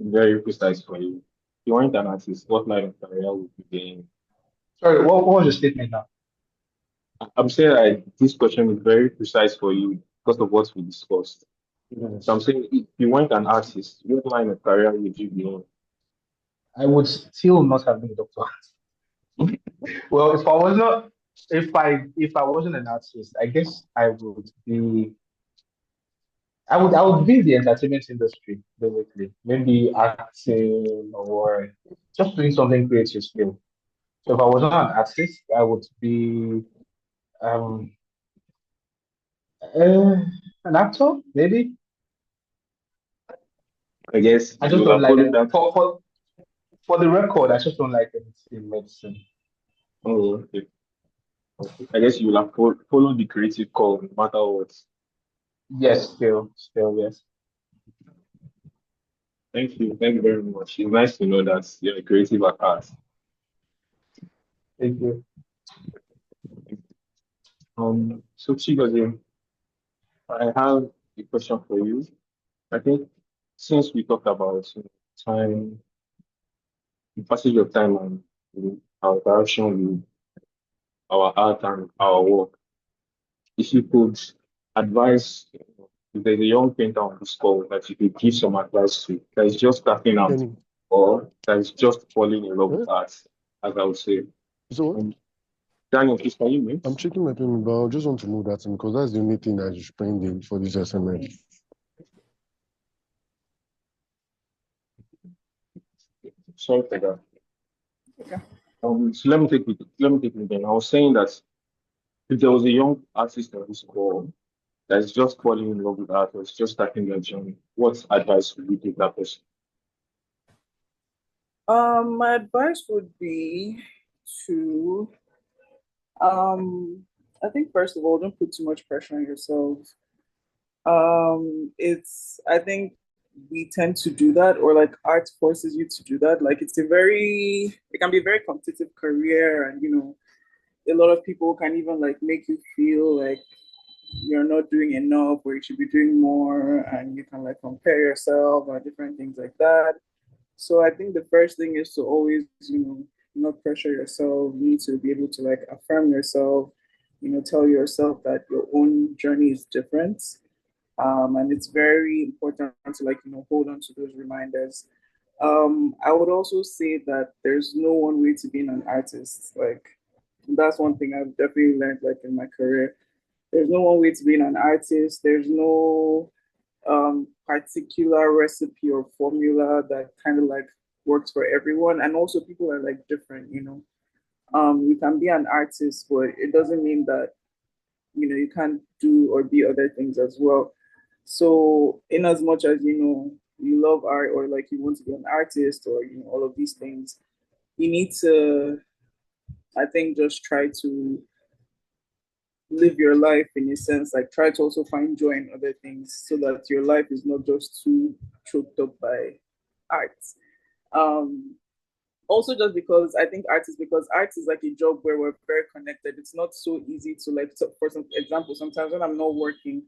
very precise for you. If you weren't an artist, what line of career would you be in?
Sorry, what was your statement now?
I'm saying that this question is very precise for you because of what we discussed. So I'm saying if you weren't an artist, what line of career would you be in?
I would still not have been a doctor. Well, if I wasn't an artist, I guess I would be in the entertainment industry, basically. Maybe acting or just doing something creative still. So if I was not an artist, I would be um an actor, maybe.
I guess
I
you
just
will
don't
have
like
followed
it.
that.
For the record, I just don't like anything in medicine.
Oh, okay. Okay. I guess you will have followed the creative call no matter what.
Yes, still, yes.
Thank you. Thank you very much. It's nice to know that you're a creative at heart.
Thank you.
So Chigozie, I have a question for you. I think since we talked about time, the passage of time and our interaction with our art and our work, if you could advise, if there's a young painter on this call that you could give some advice to, that is just starting out
Kenny,
or that is just falling in love
eh?
with art, as I would say.
So what?
Daniel, please, can you mute?
I'm checking my payment, but I just want to move that in because that's the only thing that you should bring in for this assignment.
Sorry for that.
Okay.
So let me take it. Let me take it again. I was saying that if there was a young artist on this call that is just falling in love with art or is just starting their journey, what advice would you give that person?
My advice would be to, I think first of all, don't put too much pressure on yourself. I think we tend to do that, or like art forces you to do that. Like it can be a very competitive career, and a lot of people can even like make you feel like you're not doing enough or you should be doing more, and you can like compare yourself or different things like that. So I think the first thing is to always, not pressure yourself. You need to be able to like affirm yourself, tell yourself that your own journey is different. And it's very important to like, hold on to those reminders. I would also say that there's no one way to being an artist. Like that's one thing I've definitely learned like in my career. There's no one way to being an artist. There's no particular recipe or formula that kind of like works for everyone. And also people are like different. You can be an artist, but it doesn't mean that, you can't do or be other things as well. So in as much as, you love art or like you want to be an artist or, all of these things, you need to, I think, just try to live your life in a sense, like try to also find joy in other things so that your life is not just too choked up by art. Um, Also just because I think because art is like a job where we're very connected. It's not so easy to like, so for some example, sometimes when I'm not working,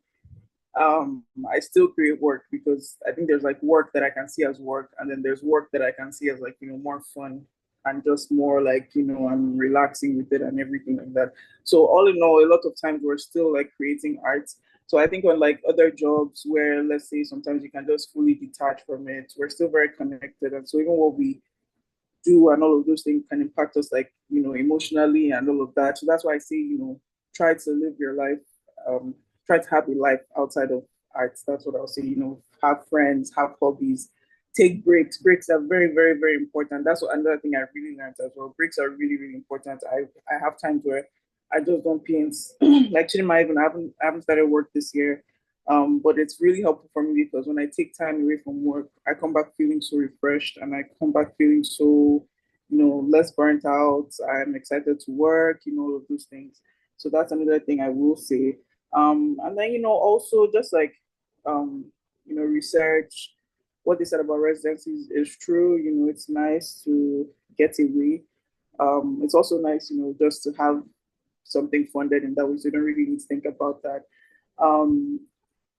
I still create work because I think there's like work that I can see as work, and then there's work that I can see as like, more fun and just more like, I'm relaxing with it and everything like that. So all in all, a lot of times we're still like creating art. So I think on like other jobs where let's say sometimes you can just fully detach from it, we're still very connected. And so even what we do and all of those things can impact us like, emotionally and all of that. So that's why I say, try to live your life, try to have a life outside of art. That's what I'll say, have friends, have hobbies, take breaks. Breaks are very, very, very important. That's what another thing I really learned as well. Breaks are really, really important. I have times where I just don't paint. Like Chidinma, even I haven't started work this year. But it's really helpful for me because when I take time away from work, I come back feeling so refreshed and I come back feeling so, less burnt out. I'm excited to work, all of those things. So that's another thing I will say. And then, also just like, research what they said about residencies is true. It's nice to get away. It's also nice, just to have something funded in that way. So you don't really need to think about that. Um,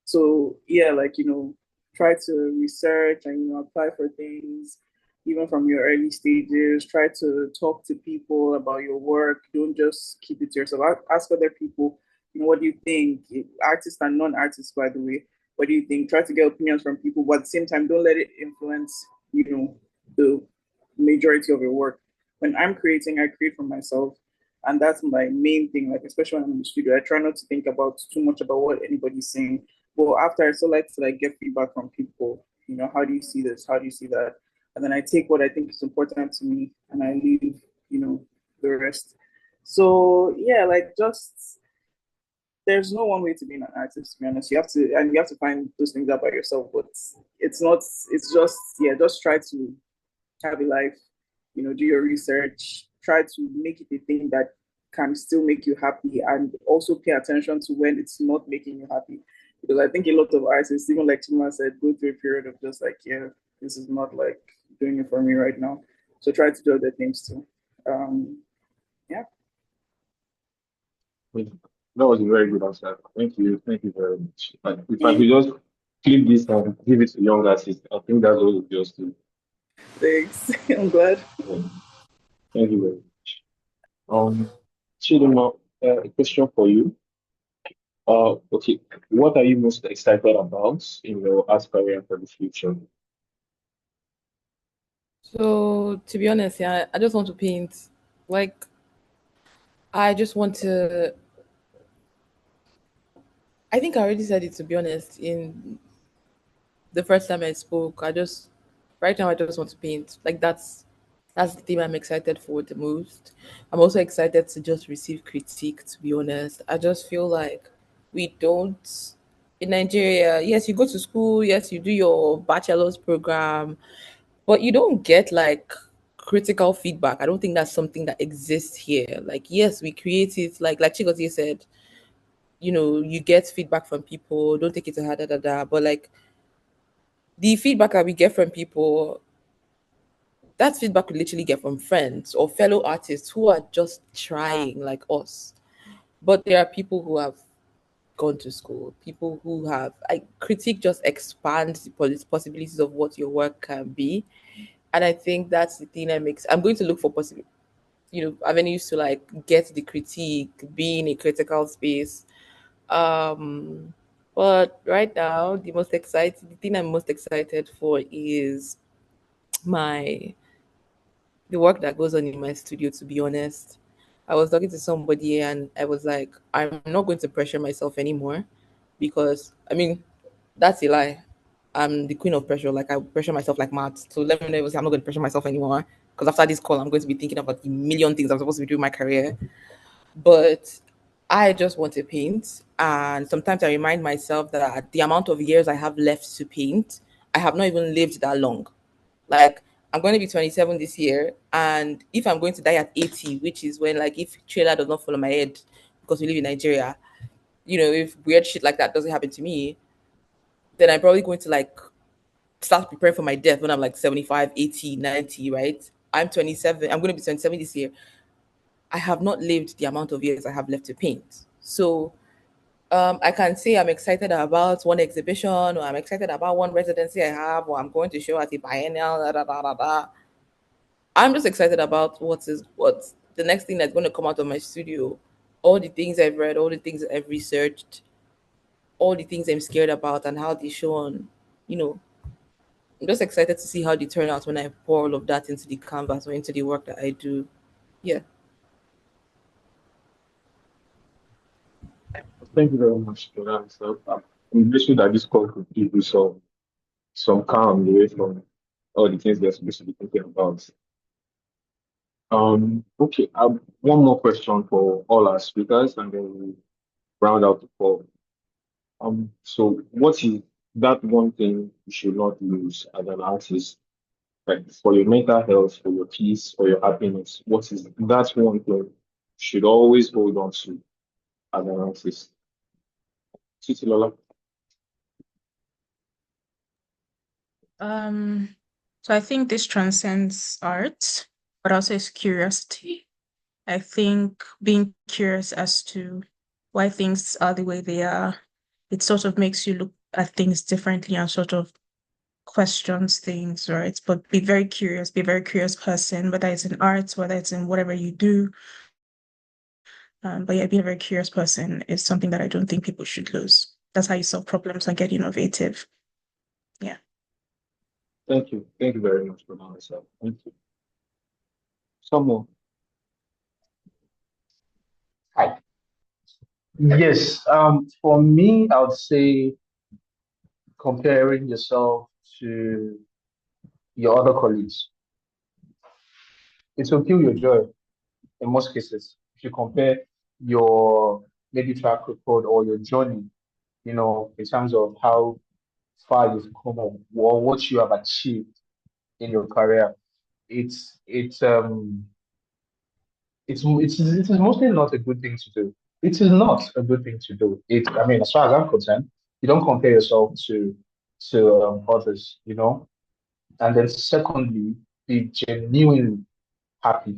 so yeah, like try to research and apply for things, even from your early stages. Try to talk to people about your work. Don't just keep it to yourself. Ask other people, what do you think? Artists and non-artists, by the way. What do you think? Try to get opinions from people, but at the same time, don't let it influence, the majority of your work. When I'm creating, I create for myself. And that's my main thing, like especially when I'm in the studio. I try not to think about too much about what anybody's saying. But after I still like to like get feedback from people, how do you see this? How do you see that? And then I take what I think is important to me and I leave, the rest. So yeah, like just there's no one way to be an artist, to be honest. You have to find those things out by yourself, but it's not, it's just, yeah, just try to have a life, do your research, try to make it a thing that can still make you happy, and also pay attention to when it's not making you happy. Because I think a lot of artists, even like Chidinma said, go through a period of just like, yeah, this is not like doing it for me right now. So try to do other things too. Yeah.
That was a very good answer. Thank you. Thank you very much. Like, if I could just flip this and give it to young artists, I think that's what we just do.
Thanks. I'm glad.
Yeah. Thank you very much. Chidinma, a question for you. Okay, what are you most excited about in your art career for the future?
So to be honest, yeah, I just want to paint. Like I just want to. I think I already said it, to be honest, in the first time I spoke. Right now I just want to paint. Like that's the thing I'm excited for the most. I'm also excited to just receive critique, to be honest. I just feel like we don't in Nigeria. Yes, you go to school, yes, you do your bachelor's program, but you don't get like critical feedback. I don't think that's something that exists here. Like, yes, we create it like Chigozie said, you get feedback from people, don't take it to heart, but like the feedback that we get from people, that feedback we literally get from friends or fellow artists who are just trying like us. But there are people who have gone to school, people who have critique just expands the possibilities of what your work can be. And I think that's the thing that makes I'm going to look for possible avenues to like get the critique, be in a critical space. Um but right now the thing I'm most excited for is my the work that goes on in my studio, to be honest. I was talking to somebody and I was like, I'm not going to pressure myself anymore because I mean, that's a lie. I'm the queen of pressure. Like I pressure myself like mad. So let me know if I'm not going to pressure myself anymore. Because after this call, I'm going to be thinking about the million things I'm supposed to be doing in my career. But I just want to paint. And sometimes I remind myself that the amount of years I have left to paint, I have not even lived that long. Like I'm going to be 27 this year, and if I'm going to die at 80, which is when like if trailer does not fall on my head because we live in Nigeria, if weird shit like that doesn't happen to me, then I'm probably going to like start preparing for my death when I'm like 75, 80, 90, right? I'm 27. I'm going to be 27 this year. I have not lived the amount of years I have left to paint. So I can say I'm excited about one exhibition, or I'm excited about one residency I have, or I'm going to show at a biennial. Da, da, da, da, da. I'm just excited about what's the next thing that's going to come out of my studio. All the things I've read, all the things I've researched, all the things I'm scared about, and how they show on. You know, I'm just excited to see how they turn out when I pour all of that into the canvas or into the work that I do. Yeah.
Thank you very much for that. So, I'm grateful that this call could give you some calm away from all the things they're supposed to be thinking about. Okay, one more question for all our speakers, and then we round out the call. So what is that one thing you should not lose as an artist, like for your mental health, for your peace, for your happiness? What is that one thing you should always hold on to as an artist? Titilola.
So I think this transcends art, but also is curiosity. I think being curious as to why things are the way they are, it sort of makes you look at things differently and sort of questions things, right? But be a very curious person, whether it's in art, whether it's in whatever you do. But yeah, being a very curious person is something that I don't think people should lose. That's how you solve problems and get innovative. Yeah.
Thank you. Thank you very much for that answer. Thank you. Someone.
Hi. Yes. For me, I would say comparing yourself to your other colleagues. It will kill your joy. in most cases. If you compare your maybe track record or your journey, you know, in terms of how far you've come or what you have achieved in your career, it's it's um it is mostly not a good thing to do. It is not a good thing to do. I mean, as far as I'm concerned, you don't compare yourself to others, you know. And then secondly, be genuinely happy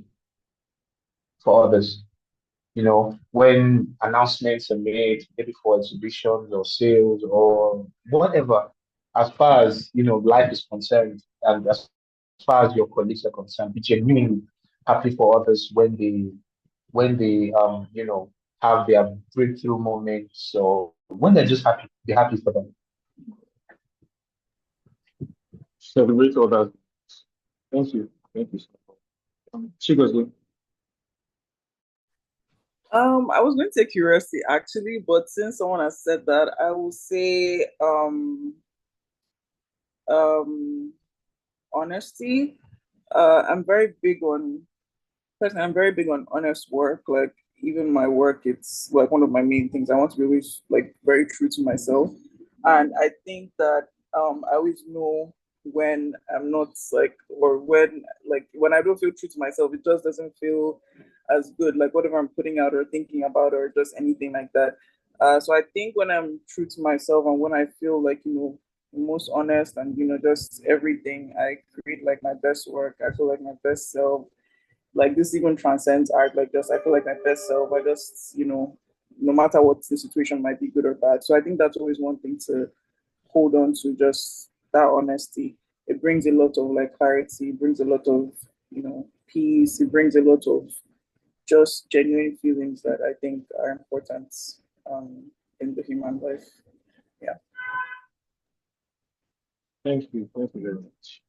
for others. You know, when announcements are made, maybe for exhibitions or sales or whatever, as far as you know, life is concerned, and as far as your colleagues are concerned, be genuinely happy for others when they you know have their breakthrough moments or when they're just happy, be happy for them.
Celebrate others. Thank you. Thank you. Chigozie.
I was going to say curiosity actually, but since someone has said that, I will say um honesty. I'm very big on personally, I'm very big on honest work. Like even my work, it's like one of my main things. I want to be always like very true to myself. And I think that I always know when I'm not like or when I don't feel true to myself, it just doesn't feel as good. Like whatever I'm putting out or thinking about or just anything like that. So I think when I'm true to myself and when I feel like, most honest and just everything, I create like my best work. I feel like my best self. Like this even transcends art. Like just I feel like my best self. I just no matter what the situation might be, good or bad. So I think that's always one thing to hold on to, just that honesty. It brings a lot of like clarity. It brings a lot of peace. It brings a lot of just genuine feelings that I think are important in the human life. Yeah.
Thank you. Thank you very much.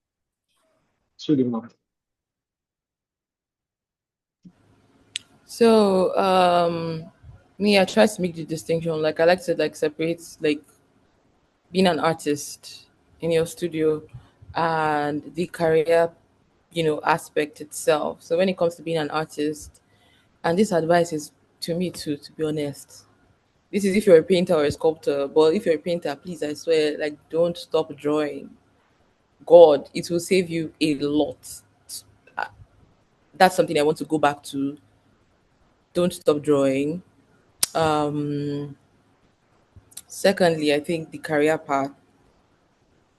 Chidinma.
So, me, I try to make the distinction. Like, I like to like separate like being an artist in your studio and the career, aspect itself. So when it comes to being an artist, and this advice is to me too, to be honest. This is if you're a painter or a sculptor, but if you're a painter, please, I swear, like, don't stop drawing. God, it will save you a lot. Uh, That's something I want to go back to. Don't stop drawing. Um, Secondly, I think the career path,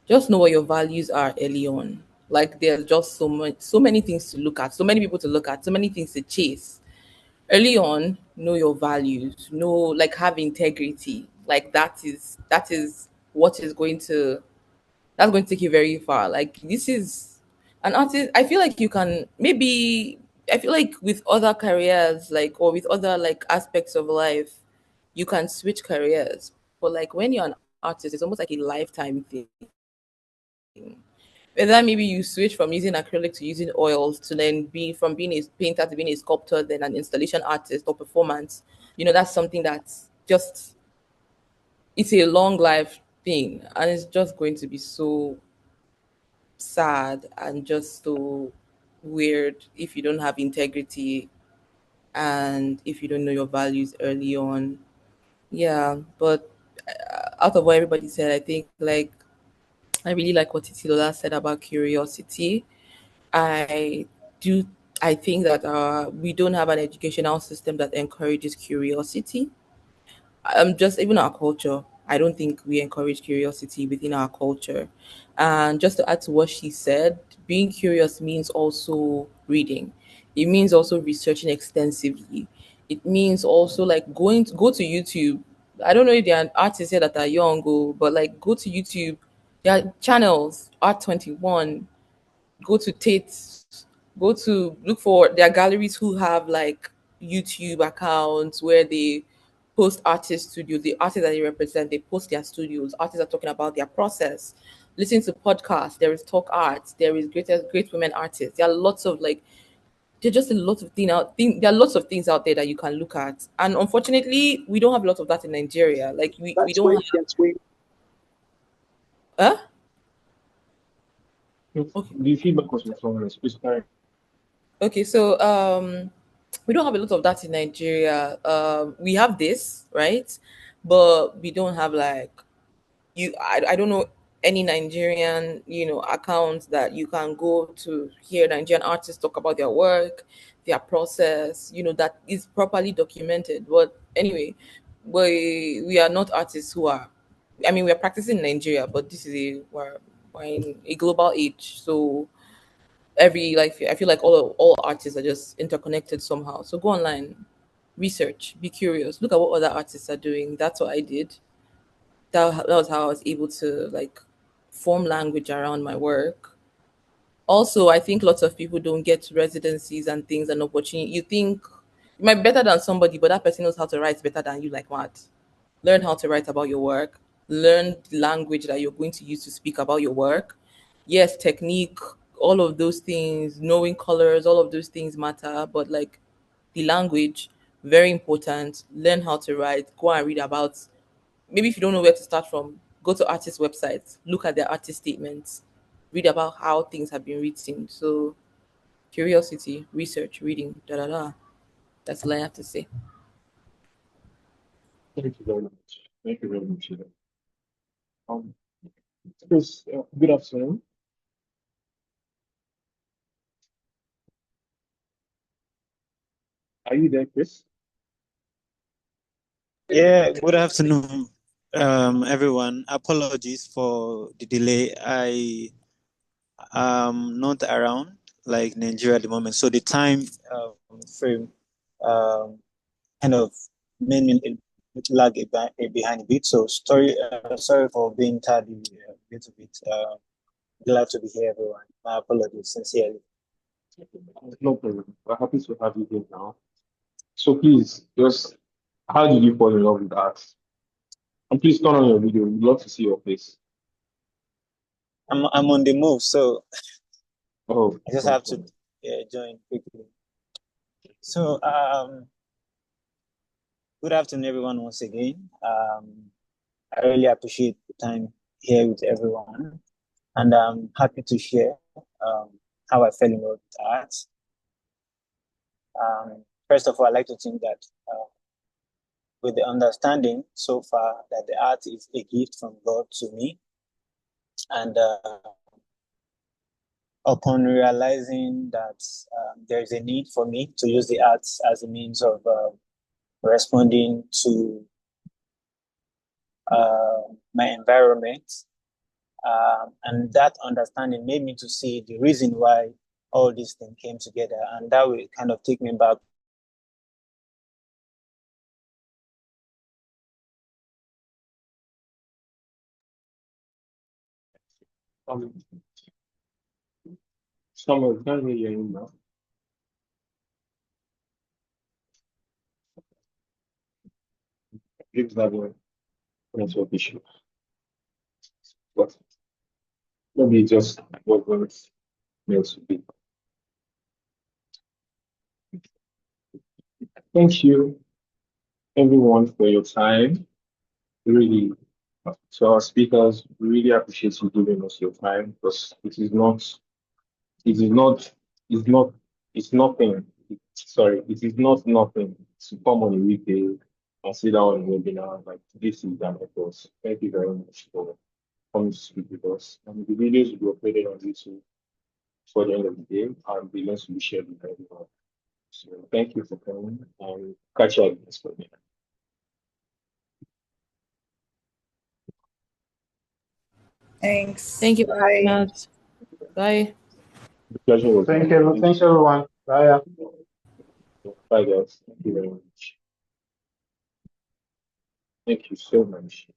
just know what your values are early on. Like there's just so many things to look at, so many people to look at, so many things to chase. Early on, know your values, know, like, have integrity. Like that is what is going to that's going to take you very far. Like this is an artist. I feel like you can maybe. I feel like with other careers, like, or with other like aspects of life, you can switch careers. But like when you're an artist, it's almost like a lifetime thing. Whether maybe you switch from using acrylic to using oils to then be from being a painter to being a sculptor, then an installation artist or performance, that's something that's just, it's a long life thing, and it's just going to be so sad and just so weird if you don't have integrity and if you don't know your values early on. Yeah, but out of what everybody said, I think like I really like what Titilola said about curiosity. I do. I think that we don't have an educational system that encourages curiosity. Just even our culture, I don't think we encourage curiosity within our culture. And just to add to what she said, being curious means also reading. It means also researching extensively. It means also like go to YouTube. I don't know if there are artists here that are young, but like go to YouTube. There are channels, Art 21, go to Tate, go to look for their galleries who have like YouTube accounts where they post artist studios, the artists that they represent, they post their studios. Artists are talking about their process. Listen to podcasts. There is talk art. There is great women artists. There are lots of like there's just a lot of there are lots of things out there that you can look at. And unfortunately, we don't have a lot of that in Nigeria. Like we don't have huh? Okay.
The feedback was from us. Please carry.
Okay, so
we don't have a lot of that in Nigeria. We have this, right? But we don't have like I don't know any Nigerian, account that you can go to hear Nigerian artists talk about their work, their process, that is properly documented. But anyway, we are not artists who are, I mean, we are practicing in Nigeria, but this is we're in a global age. So I feel like all artists are just interconnected somehow. So go online, research, be curious, look at what other artists are doing. That's what I did. That was how I was able to like form language around my work. Also, I think lots of people don't get residencies and things and opportunity. You think you might be better than somebody, but that person knows how to write better than you, like what? Learn how to write about your work. Learn the language that you're going to use to speak about your work. Yes, technique, all of those things, knowing colors, all of those things matter, but like the language, very important. Learn how to write. Go and read about, maybe if you don't know where to start from, go to artist websites, look at their artist statements, read about how things have been written. So curiosity, research, reading, da da da. That's all I have to say.
Thank you very much. Thank you very much. Um, Chris, good afternoon. Are you there, Chris?
Yeah, good afternoon, everyone. Apologies for the delay. I am not around like Nigeria at the moment, so the time frame kind of made me lag behind a bit. So sorry for being tardy a little bit. Glad to be here, everyone. My apologies sincerely.
No problem. We're happy to have you here now. So please, just how did you fall in love with art? And please turn on your video. We'd love to see your face.
I'm on the move, so
Oh,
I just have to join quickly. So good afternoon, everyone, once again. I really appreciate the time here with everyone, and I'm happy to share how I fell in love with art. First of all, I'd like to think that with the understanding so far that the art is a gift from God to me, and upon realizing that there is a need for me to use the arts as a means of responding to my environment, and that understanding made me to see the reason why all these things came together, and that will kind of take me back.
Someone can hear you now. Please have a network issue. But maybe just wasn't meant to be. Thank you, everyone, for your time. Really, to our speakers, we really appreciate you giving us your time because it is not, it's not, it's nothing. Sorry, it is not nothing to come on a weekday and sit down on a webinar like this is an effort. Thank you very much for coming to speak with us. And the videos will be uploaded on YouTube for the end of the day and the links will be shared with everyone. So thank you for coming and catch you at the next webinar.
Thanks.
Thank you for having
Bye.
us. Bye.
The pleasure was mine.
Thanks, everyone. Bye.
Bye, guys. Thank you very much. Thank you so much.